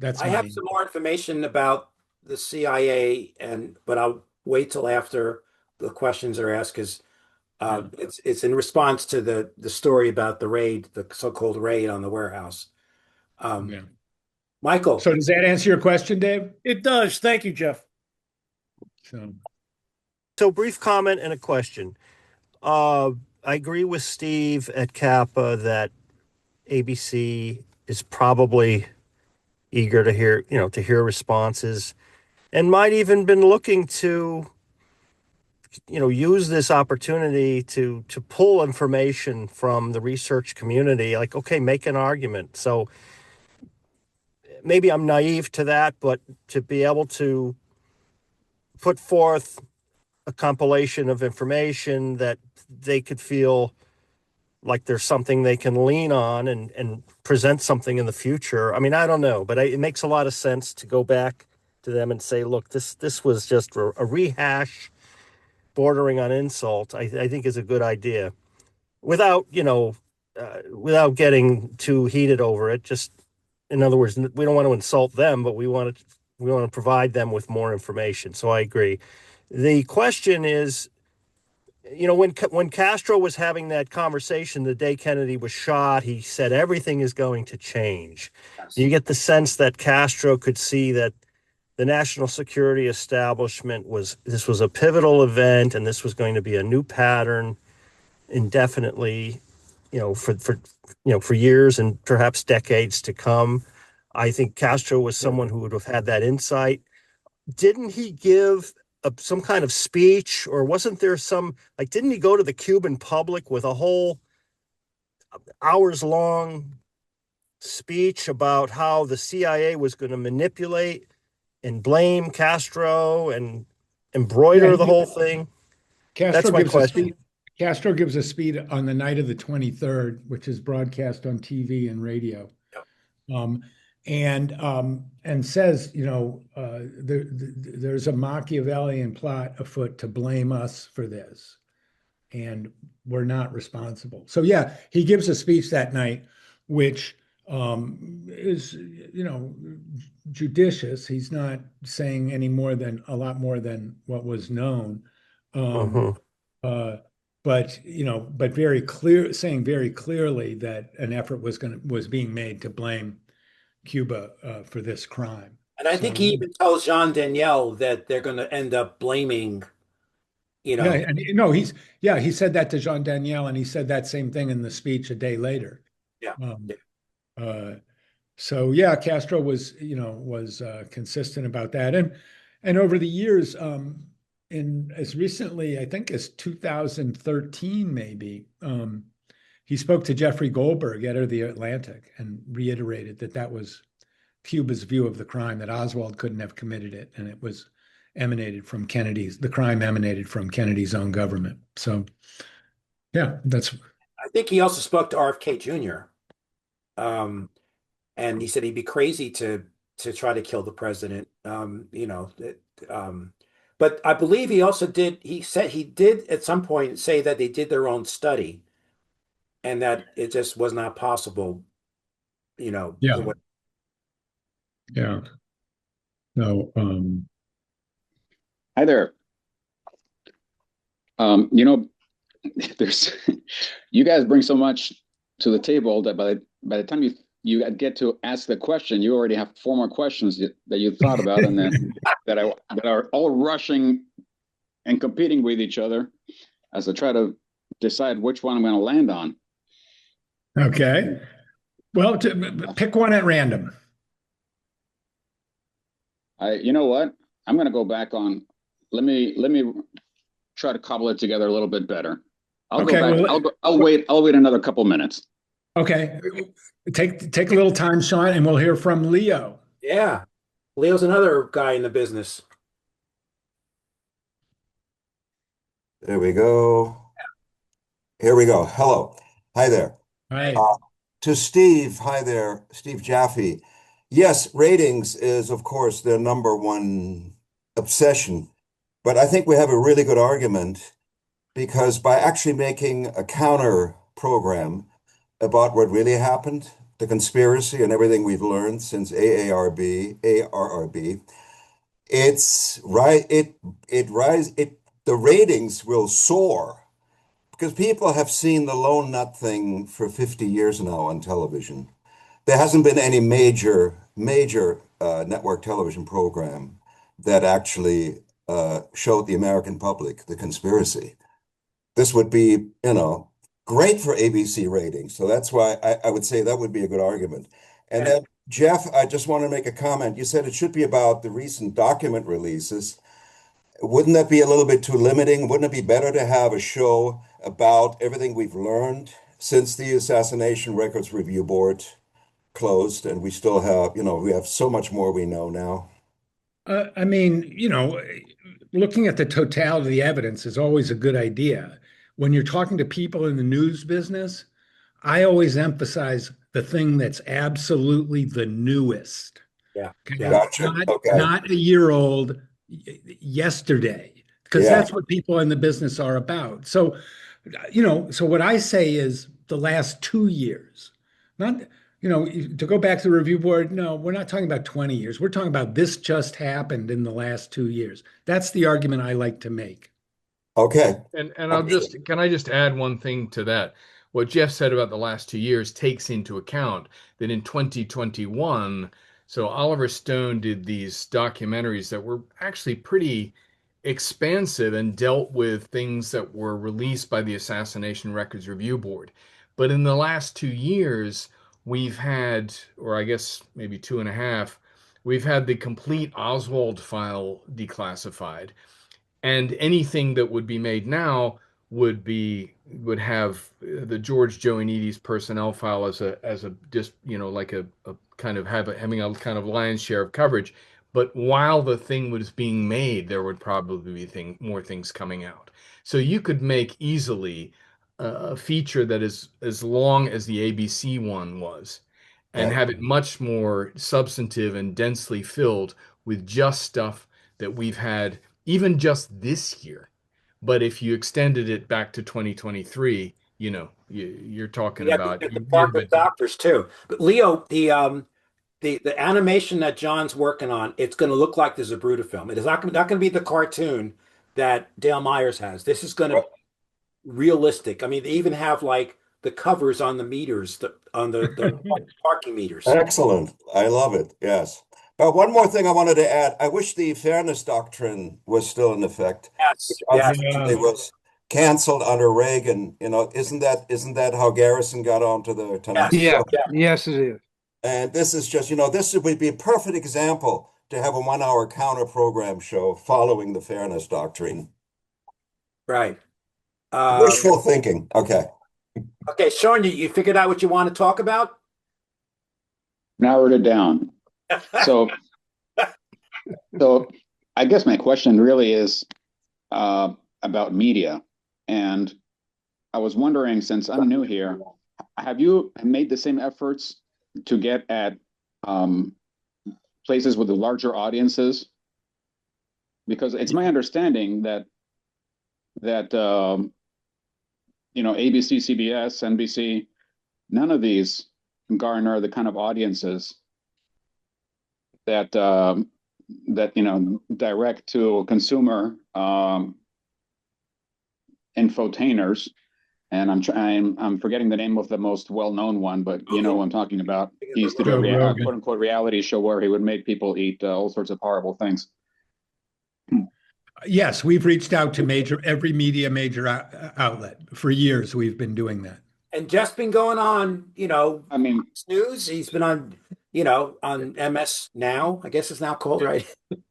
I have some more information about the CIA, but I'll wait till after the questions are asked because it's in response to the story about the raid, the so-called raid on the warehouse. Yeah. Michael. So does that answer your question, Dave? It does. Thank you, Jeff. So brief comment and a question. I agree with Steve at Kappa that ABC is probably eager to hear responses, and might even been looking to use this opportunity to pull information from the research community, like, okay, make an argument. So maybe I'm naive to that, but to be able to put forth a compilation of information that they could feel like there's something they can lean on and present something in the future. I mean, I don't know, but it makes a lot of sense to go back to them and say, look, this was just a rehash bordering on insult. I think is a good idea without getting too heated over it. Just, in other words, we don't want to insult them, but we want to provide them with more information. So I agree. The question is, when Castro was having that conversation the day Kennedy was shot, he said everything is going to change. Yes. You get the sense that Castro could see that the national security establishment this was a pivotal event, and this was going to be a new pattern indefinitely, for years and perhaps decades to come. I think Castro was someone who would have had that insight. Didn't he give some kind of speech, or wasn't there didn't he go to the Cuban public with a whole hours long speech about how the CIA was going to manipulate and blame Castro and embroider the whole thing? That's Castro my gives a question. speech. Castro gives a speech on the night of the 23rd, which is broadcast on TV and radio. Um, and says, there's a Machiavellian plot afoot to blame us for this, and we're not responsible. So yeah, he gives a speech that night, which is, judicious. He's not saying a lot more than what was known. Um, Mhm. uh, but saying very clearly that an effort was being made to blame Cuba for this crime. And I think So he even tells Jean Danielle that they're going to end up blaming, you yeah, know, and he said that to Jean Danielle, and he said that same thing in the speech a day later. yeah, Um, yeah. uh, so yeah, Castro was consistent about that, and over the years, in as recently I think as 2013 maybe, he spoke to Jeffrey Goldberg, editor of the Atlantic, and reiterated that was Cuba's view of the crime, that Oswald couldn't have committed it, and the crime emanated from Kennedy's own government. So yeah, that's I think he also spoke to RFK Jr. Um, and he said he'd be crazy to try to kill the president. But I believe he also did. He said he did at some point say that they did their own study, and that it just was not possible. yeah, The way. yeah. No, Hi there. You know, there's you guys bring so much to the table that by the time you get to ask the question, you already have four more questions that you thought about, and then that are all rushing and competing with each other as I try to decide which one I'm going to land on. okay. Well, pick one at random. You know what? I'm going to go back on. Let me try to cobble it together a little bit better. I'll Okay, go back. well, I'll wait another couple minutes. Okay, take a little time, Sean, and we'll hear from Leo. Yeah, Leo's another guy in the business. There we go. Here we go. Hello. Hi there. Hi. To Steve, hi there, Steve Jaffe. Yes, ratings is, of course, their number one obsession. But I think we have a really good argument because by actually making a counter program about what really happened, the conspiracy and everything we've learned since ARRB, it's right, the ratings will soar because people have seen the lone nut thing for 50 years now on television. There hasn't been any major network television program that actually showed the American public the conspiracy. This would be, great for ABC ratings. So that's why I would say that would be a good argument. And then, Jeff, I just want to make a comment. You said it should be about the recent document releases. Wouldn't that be a little bit too limiting? Wouldn't it be better to have a show about everything we've learned since the Assassination Records Review Board closed, and we still have, we have so much more we know now? I mean, looking at the totality of the evidence is always a good idea. When you're talking to people in the news business, I always emphasize the thing that's absolutely the newest. Yeah, Okay? yeah. Gotcha. Okay. Not a year old, yesterday, because Yeah. that's what people in the business are about. So, so what I say is the last 2 years, not, to go back to the review board. No, we're not talking about 20 years. We're talking about this just happened in the last 2 years. That's the argument I like to make. Okay. And can I just add one thing to that? What Jeff said about the last 2 years takes into account that in 2021, so Oliver Stone did these documentaries that were actually pretty expansive and dealt with things that were released by the Assassination Records Review Board. But in the last 2 years, we've had, or I guess maybe two and a half, we've had the complete Oswald file declassified, and anything that would be made now would have the George Joannides personnel file as a just like a kind of having a kind of lion's share of coverage. But while the thing was being made, there would probably be more things coming out. So you could make easily a feature that is as long as the ABC one was, and Right. have it much more substantive and densely filled with just stuff that we've had even just this year. But if you extended it back to 2023, you're talking We have to about get the year Parker by year. doctors too. But Leo, the animation that John's working on, it's going to look like the Zapruder film. It is not going to be the cartoon that Dale Myers has. This is going to be realistic. I mean, they even have like the covers on the meters, on the parking meters. Excellent. I love it. Yes. But one more thing I wanted to add. I wish the fairness doctrine was still in effect, Yes, which yes, unfortunately was canceled under Reagan. Isn't that how Garrison got onto the Tonight yes, Yeah, Show? yeah, yes, it is. And this is just, this would be a perfect example to have a 1 hour counter program show following the fairness doctrine. right. Wishful thinking. Okay. Okay, Sean, you figured out what you want to talk about? Narrowed it down. So, so I guess my question really is about media. And I was wondering, since I'm new here, have you made the same efforts to get at places with the larger audiences? Because it's my understanding that ABC, CBS, NBC, none of these garner the kind of audiences that direct to consumer infotainers. And I'm forgetting the name of the most well-known one, but you know who I'm talking about. He used to do Joe a Rogan. quote unquote reality show where he would make people eat all sorts of horrible things. Yes, we've reached out to every major outlet for years. We've been doing that. And Jeff's been going on, I mean, Fox News. He's been on, on MS Now, I guess it's now called, right?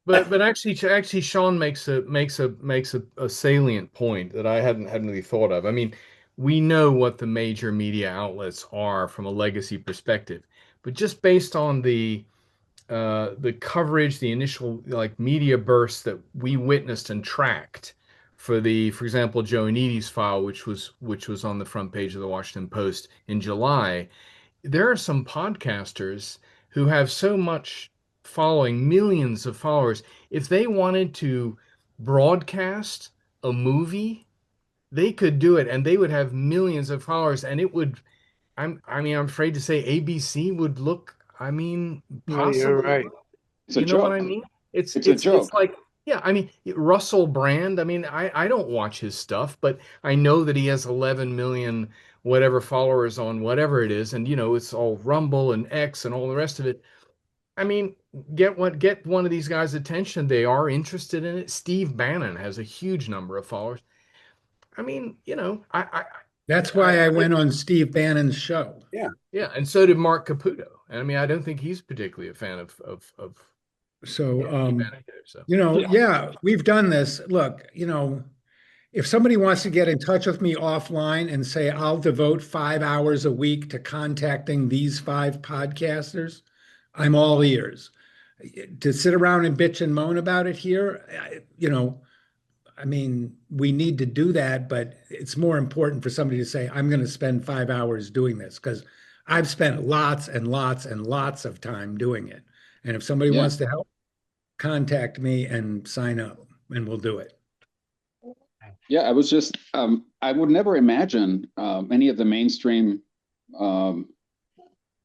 But actually Sean makes a salient point that I hadn't really thought of. I mean, we know what the major media outlets are from a legacy perspective, but just based on the coverage, the initial like media bursts that we witnessed and tracked for example, Joannides file, which was on the front page of the Washington Post in July. There are some podcasters who have so much following, millions of followers. If they wanted to broadcast a movie, they could do it, and they would have millions of followers, and it would. I'm afraid to say ABC would look. I mean, No, you're possibly. right. it's a You know what I joke. mean? It's It's a it's joke. like, yeah, I mean, Russell Brand, I mean, I don't watch his stuff, but I know that he has 11 million whatever followers on whatever it is, and it's all Rumble and X and all the rest of it. I mean, get one of these guys' attention. They are interested in it. Steve Bannon has a huge number of followers. I mean, That's why I went on Steve Bannon's show. Yeah. yeah, and so did Mark Caputo. And I mean, I don't think he's particularly a fan of So, Steve Bannon either, so. yeah, we've done this. Look, if somebody wants to get in touch with me offline and say, I'll devote 5 hours a week to contacting these 5 podcasters, I'm all ears. To sit around and bitch and moan about it here, I mean, we need to do that, but it's more important for somebody to say, I'm going to spend 5 hours doing this because I've spent lots and lots and lots of time doing it. And if somebody Yeah. wants to help, contact me and sign up, and we'll do it. Yeah, I was just, I would never imagine any of the mainstream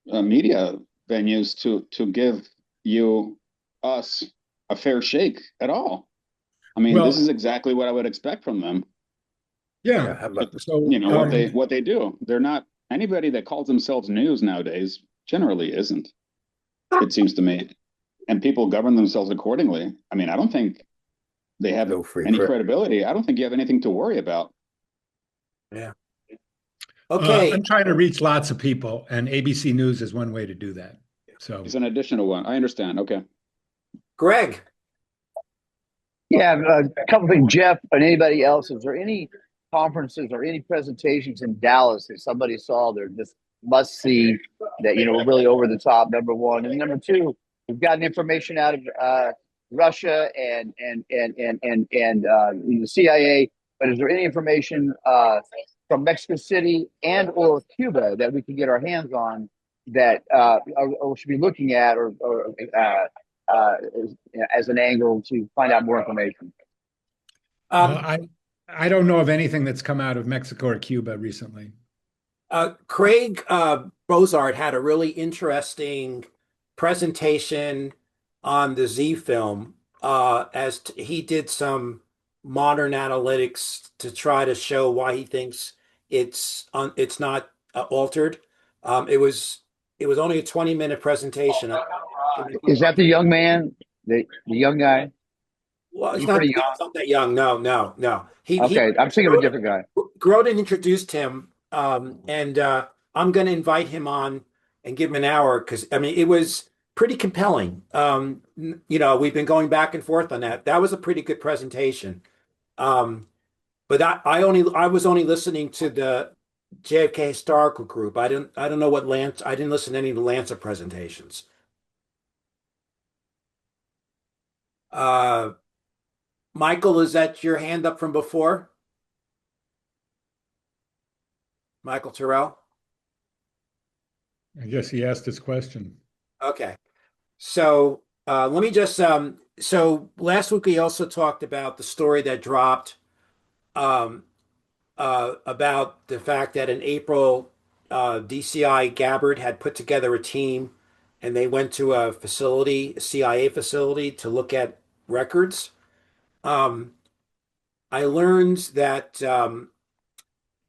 media venues to give us a fair shake at all. I mean, this Well, is exactly what I would expect from them. yeah. Yeah, how about So, You know what they do. They're not anybody that calls themselves news nowadays generally isn't, it seems to me. And people govern themselves accordingly. I mean, I don't think they have feel free any for credibility. I don't think you have anything to worry about. yeah. Okay, I'm trying to reach lots of people, and ABC News is one way to do that. So, It's an additional one. I understand. Okay. Greg. Yeah, a couple things, Jeff, and anybody else. Is there any conferences or any presentations in Dallas that somebody saw they're just must see that were really over the top? Number one, and number two, we've gotten information out of Russia and the CIA, but is there any information from Mexico City and or Cuba that we can get our hands on that or should be looking at or uh, as an angle to find out more information? Um, I don't know of anything that's come out of Mexico or Cuba recently. Craig Bozart had a really interesting presentation on the Z film he did some modern analytics to try to show why he thinks it's not altered. It was only a 20-minute presentation. Is that the young man, the young guy? Well, He's pretty young. he's not that young. No, no, no. Okay, I'm thinking of a different guy. Groden introduced him, and I'm going to invite him on and give him an hour because I mean it was pretty compelling. We've been going back and forth on that. That was a pretty good presentation. But I was only listening to the JFK Historical Group. I don't know what Lance. I didn't listen to any of the Lancer presentations. Uh, Michael, is that your hand up from before? Michael Terrell? I guess he asked his question. Okay. So let me just so last week we also talked about the story that dropped um, about the fact that in April DCI Gabbard had put together a team and they went to a facility, a CIA facility, to look at records. Um, I learned that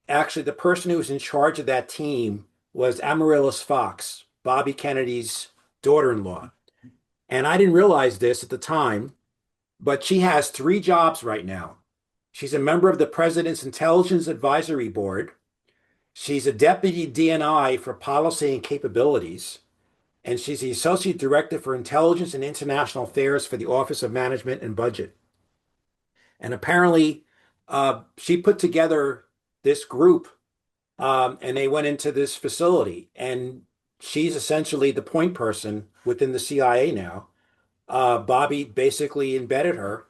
actually the person who was in charge of that team was Amaryllis Fox, Bobby Kennedy's daughter-in-law. And I didn't realize this at the time, but she has 3 jobs right now. She's a member of the President's Intelligence Advisory Board. She's a deputy DNI for policy and capabilities. And she's the associate director for intelligence and international affairs for the Office of Management and Budget. And apparently, she put together this group and they went into this facility. And she's essentially the point person within the CIA now. Bobby basically embedded her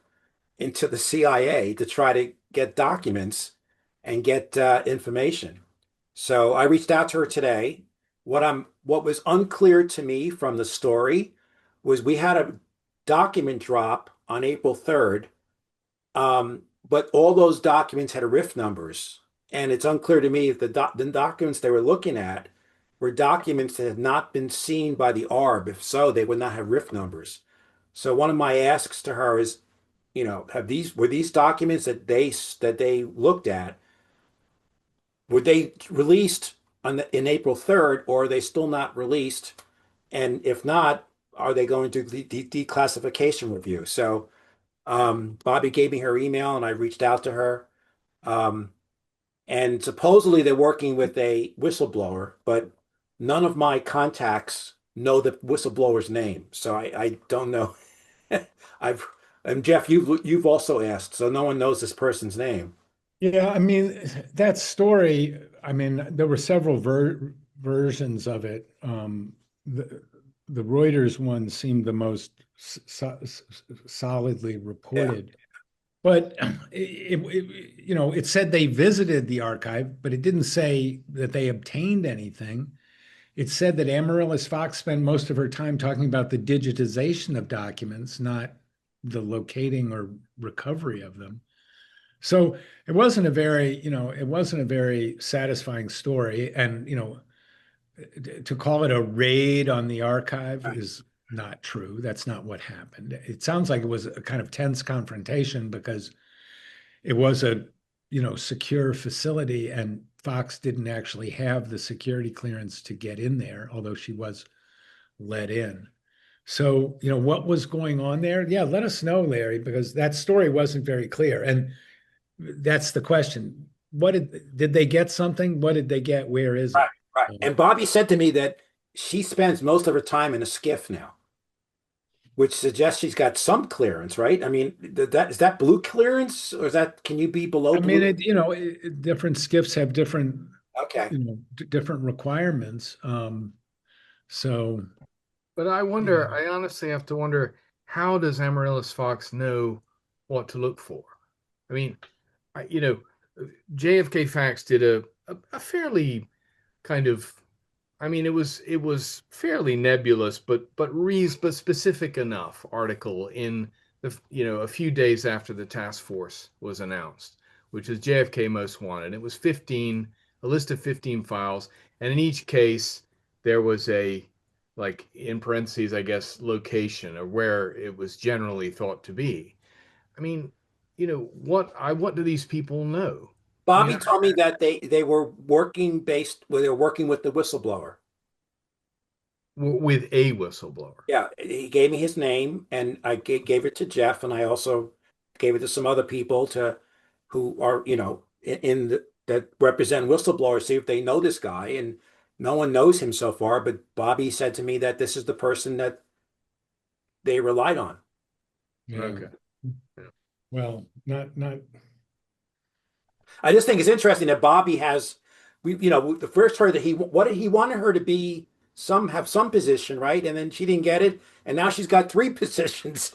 into the CIA to try to get documents and get information. So I reached out to her today. What was unclear to me from the story was we had a document drop on April 3rd, but all those documents had RIF numbers. And it's unclear to me if the documents they were looking at were documents that had not been seen by the ARB. If so, they would not have RIF numbers. So one of my asks to her is, were these documents that they looked at, were they released in April 3rd, or are they still not released? And if not, are they going to declassification review? So Bobby gave me her email, and I reached out to her. And supposedly they're working with a whistleblower, but none of my contacts know the whistleblower's name, so I don't know. I've and Jeff, you've also asked, so no one knows this person's name. Yeah, I mean, that story, I mean, there were several versions of it. The Reuters one seemed the most solidly reported. But it said they visited the archive, but it didn't say that they obtained anything. It said that Amaryllis Fox spent most of her time talking about the digitization of documents, not the locating or recovery of them. So it wasn't a very satisfying story. And, to call it a raid on the archive is, not true. That's not what happened. It sounds like it was a kind of tense confrontation because it was a, secure facility, and Fox didn't actually have the security clearance to get in there, although she was let in. So, what was going on there? Yeah, let us know, Larry, because that story wasn't very clear. And that's the question. What did they get something? What did they get? Where is Right, it? right. And Bobby said to me that she spends most of her time in a skiff now, which suggests she's got some clearance, right? I mean, that is that blue clearance, or is that can you be below I mean, blue? different skiffs have different, Okay. different requirements. So But I yeah. wonder, I honestly have to wonder, how does Amaryllis Fox know what to look for? I mean, JFK Facts did a fairly kind of, I mean, it was fairly nebulous, but specific enough article in a few days after the task force was announced, which is JFK Most Wanted. It was a list of 15 files, and in each case there was a, like, in parentheses, I guess, location or where it was generally thought to be. I mean, what do these people know? I Bobby mean, told me that they were working they were working with the whistleblower. with a whistleblower. Yeah, he gave me his name, and I gave it to Jeff, and I also gave it to some other people to who are, in that represent whistleblowers, see if they know this guy. And no one knows him so far, but Bobby said to me that this is the person that they relied on. Yeah. Okay. Yeah. Well, not. I just think it's interesting that Bobby has, the first heard that he wanted her to be have some position, right? And then she didn't get it, and now she's got three positions.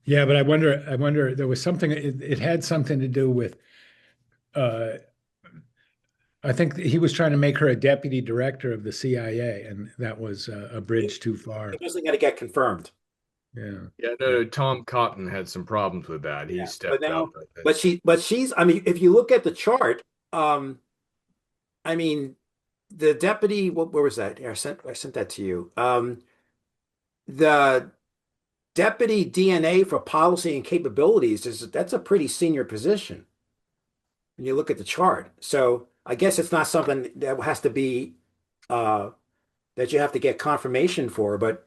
Yeah, but I wonder, there was something, it had something to do with, uh, I think he was trying to make her a deputy director of the CIA, and that was a bridge too far. It doesn't got to get confirmed. Yeah. Yeah, no, Tom Cotton had some problems with that. He Yeah, but stepped up. now, but she's. I mean, if you look at the chart, I mean, the deputy. Where was that? Here, I sent that to you. The deputy DNA for policy and capabilities that's a pretty senior position when you look at the chart. So I guess it's not something that has to be uh that you have to get confirmation for. But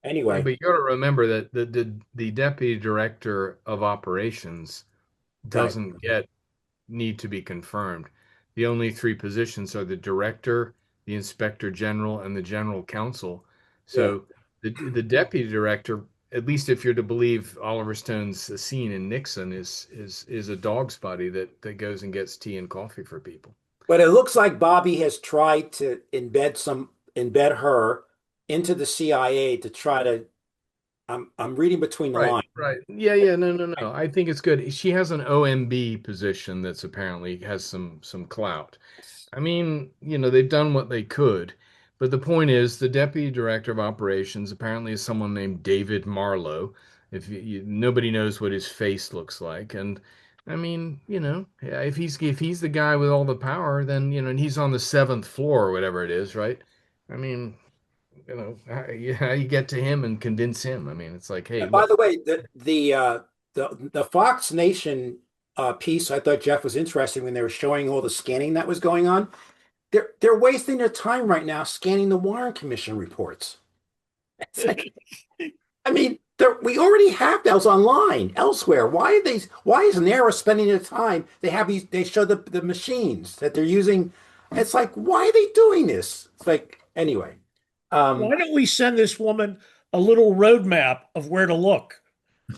Yeah, anyway, but you got to remember that the deputy director of operations right. doesn't get need to be confirmed. The only three positions are the director, the inspector general, and the general counsel. Yeah. So the deputy director, at least if you're to believe Oliver Stone's scene in Nixon, is a dog's buddy that goes and gets tea and coffee for people. But it looks like Bobby has tried to embed her into the CIA to try to. I'm reading between the Right, lines. right. Yeah, yeah, no, no, no. I think it's good. She has an OMB position that's apparently has some clout. I mean, they've done what they could, but the point is, the deputy director of operations apparently is someone named David Marlowe. If nobody knows what his face looks like, and I mean, yeah, if he's the guy with all the power, then and he's on the seventh floor or whatever it is, right? I mean, how you get to him and convince him? I mean, it's like, hey, And by look. the way, the Fox Nation piece I thought Jeff was interesting when they were showing all the scanning that was going on. They're wasting their time right now scanning the Warren Commission reports. It's like, I mean, we already have those online elsewhere. Why is NARA spending their time? They show the machines that they're using. It's like, why are they doing this? It's like, anyway. Why don't we send this woman a little roadmap of where to look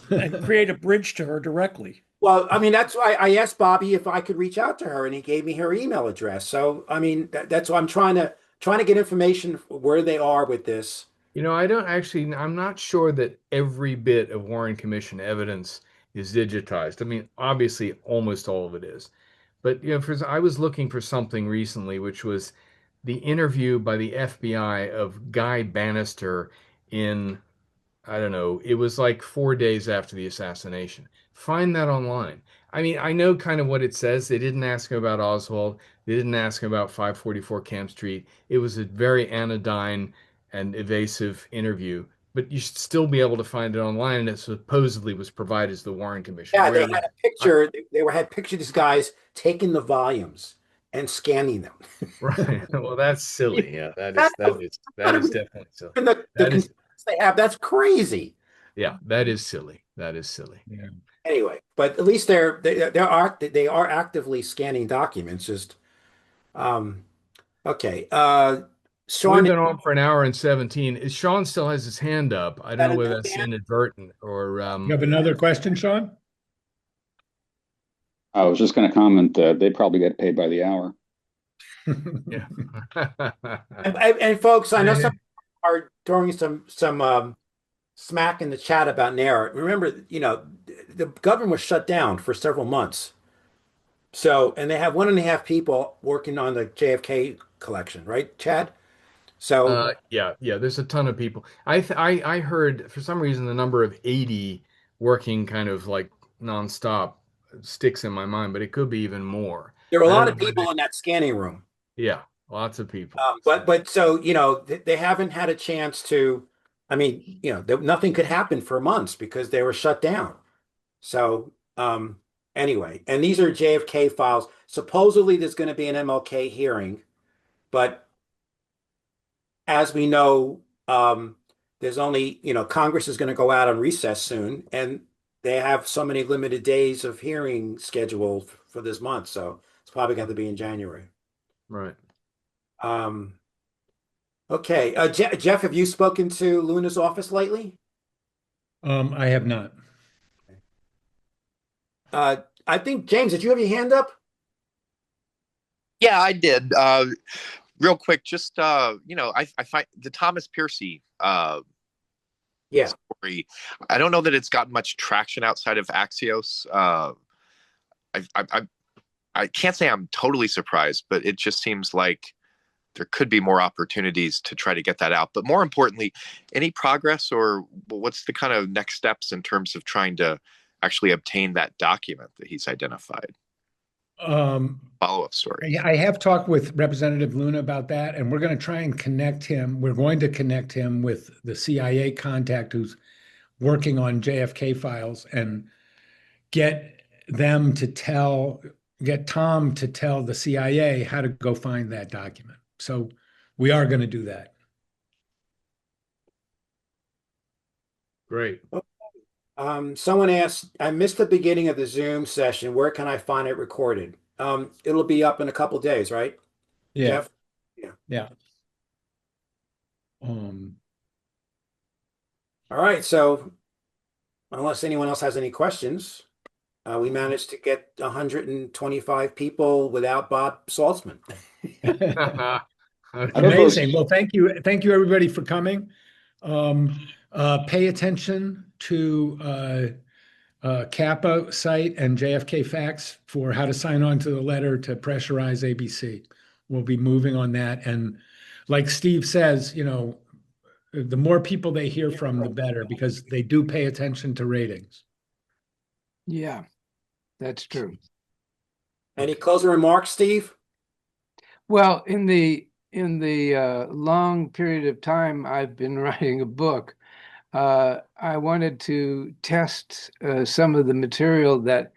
and create a bridge to her directly? Well, I mean, that's why I asked Bobby if I could reach out to her, and he gave me her email address. So, I mean, that's why I'm trying to get information where they are with this. I'm not sure that every bit of Warren Commission evidence is digitized. I mean, obviously, almost all of it is. But, I was looking for something recently, which was the interview by the FBI of Guy Bannister in I don't know, it was like 4 days after the assassination. Find that online. I mean, I know kind of what it says. They didn't ask him about Oswald. They didn't ask him about 544 Camp Street. It was a very anodyne and evasive interview, but you should still be able to find it online, and it supposedly was provided to the Warren Commission. Yeah, they Where had a I, picture. They were had picture of these guys taking the volumes and scanning them. right. Well, that's silly. Yeah, That, that is definitely silly. the That is, concerns they have, that's crazy. yeah, that is silly. That is silly. Yeah. Anyway, but at least they are actively scanning documents. Just um, okay. We've Sean, is been on for an hour and 17. Sean still has his hand up. I don't that know enough, whether that's Dan? inadvertent or You have another question, Sean? I was just going to comment that they probably get paid by the hour. yeah. And folks, I know some are throwing some smack in the chat about NARA. Remember, the government was shut down for several months. So, and they have 1.5 people working on the JFK collection, right, Chad? So Yeah, there's a ton of people. I heard for some reason the number of 80 working kind of like nonstop sticks in my mind, but it could be even more. there are a I don't lot know of where they, people in that scanning room. yeah, lots of people. But so, they haven't had a chance to, I mean, nothing could happen for months because they were shut down. So, anyway, and these are JFK files. Supposedly there's going to be an MLK hearing, but as we know, there's only, Congress is going to go out on recess soon, and they have so many limited days of hearing scheduled for this month. So it's probably going to be in January. Right. Um, okay. Jeff, have you spoken to Luna's office lately? I have not. I think, James, did you have your hand up? Yeah, I did. Real quick, just I find the Thomas Piercy Yeah. story. I don't know that it's gotten much traction outside of Axios. I can't say I'm totally surprised, but it just seems like there could be more opportunities to try to get that out. But more importantly, any progress or what's the kind of next steps in terms of trying to actually obtain that document that he's identified? Follow-up story. I have talked with Representative Luna about that, and we're going to try and connect him. We're going to connect him with the CIA contact who's working on JFK files and get them to get Tom to tell the CIA how to go find that document. So we are going to do that. Great. Someone asked, I missed the beginning of the Zoom session. Where can I find it recorded? It'll be up in a couple days, right? Yeah. Jeff? Yeah. All right. So unless anyone else has any questions, we managed to get 125 people without Bob Saltzman. Amazing. Well, thank you. Thank you everybody for coming. Pay attention to Kappa site and JFK Facts for how to sign on to the letter to pressurize ABC. We'll be moving on that. And like Steve says, the more people they hear from, the better, because they do pay attention to ratings. Yeah, that's true. Any closing remarks, Steve? Well, in the long period of time I've been writing a book, I wanted to test some of the material that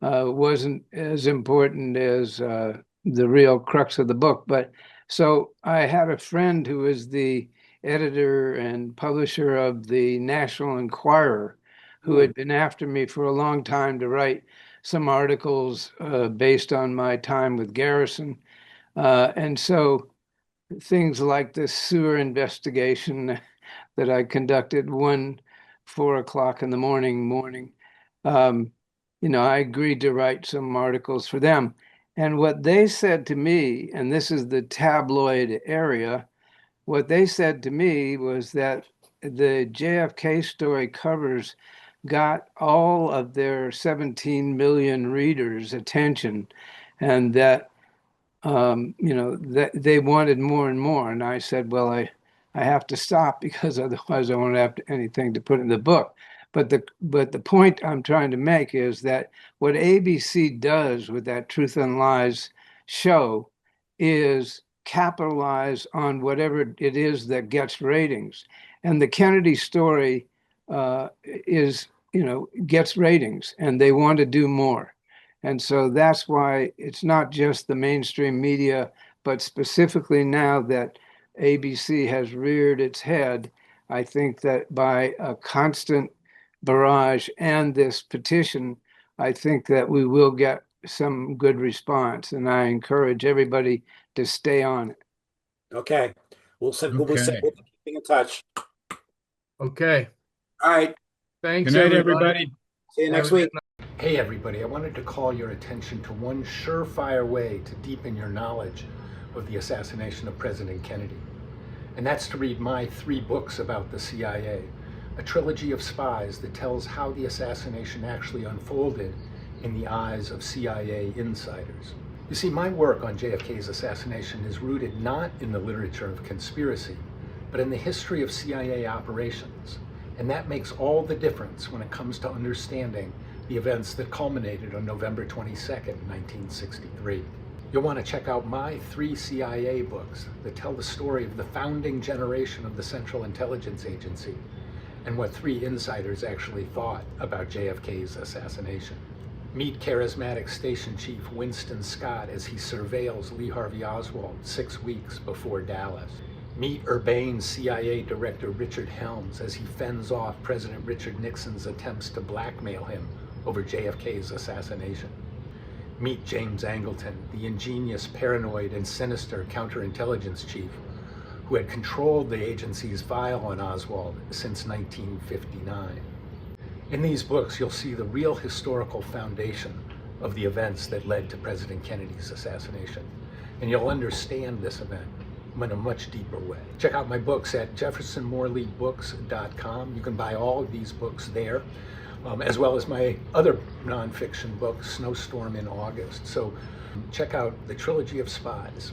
wasn't as important as the real crux of the book. But so I had a friend who is the editor and publisher of the National Enquirer, who had been after me for a long time to write some articles based on my time with Garrison. And so things like this sewer investigation that I conducted 4 o'clock in the morning. I agreed to write some articles for them. And what they said to me, and this is the tabloid area, what they said to me was that the JFK story covers got all of their 17 million readers' attention, and that that they wanted more and more. And I said, well, I have to stop because otherwise I won't have anything to put in the book. But the point I'm trying to make is that what ABC does with that Truth and Lies show is capitalize on whatever it is that gets ratings. And the Kennedy story gets ratings, and they want to do more. And so that's why it's not just the mainstream media, but specifically now that ABC has reared its head, I think that by a constant barrage and this petition, I think that we will get some good response. And I encourage everybody to stay on it. Okay. We'll Okay. keep in touch. Okay. All right. Thanks, Good night, everybody. everybody. See you next Have a week. good Hey, everybody, I wanted to call your attention to one surefire way to deepen your knowledge of the assassination of President Kennedy. And that's to read my 3 books about the CIA, a trilogy of spies that tells how the assassination actually unfolded in the eyes of CIA insiders. You see, my work on JFK's assassination is rooted not in the literature of conspiracy, but in the history of CIA operations. And that makes all the difference when it comes to understanding the events that culminated on November 22nd, 1963. You'll want to check out my 3 CIA books that tell the story of the founding generation of the Central Intelligence Agency and what 3 insiders actually thought about JFK's assassination. Meet charismatic Station Chief Winston Scott as he surveils Lee Harvey Oswald 6 weeks before Dallas. Meet urbane CIA Director Richard Helms as he fends off President Richard Nixon's attempts to blackmail him over JFK's assassination. Meet James Angleton, the ingenious, paranoid, and sinister counterintelligence chief who had controlled the agency's file on Oswald since 1959. In these books, you'll see the real historical foundation of the events that led to President Kennedy's assassination, and you'll understand this event in a much deeper way. Check out my books at jeffersonmorleybooks.com. You can buy all of these books there, as well as my other nonfiction book, Snowstorm in August. So check out the Trilogy of Spies.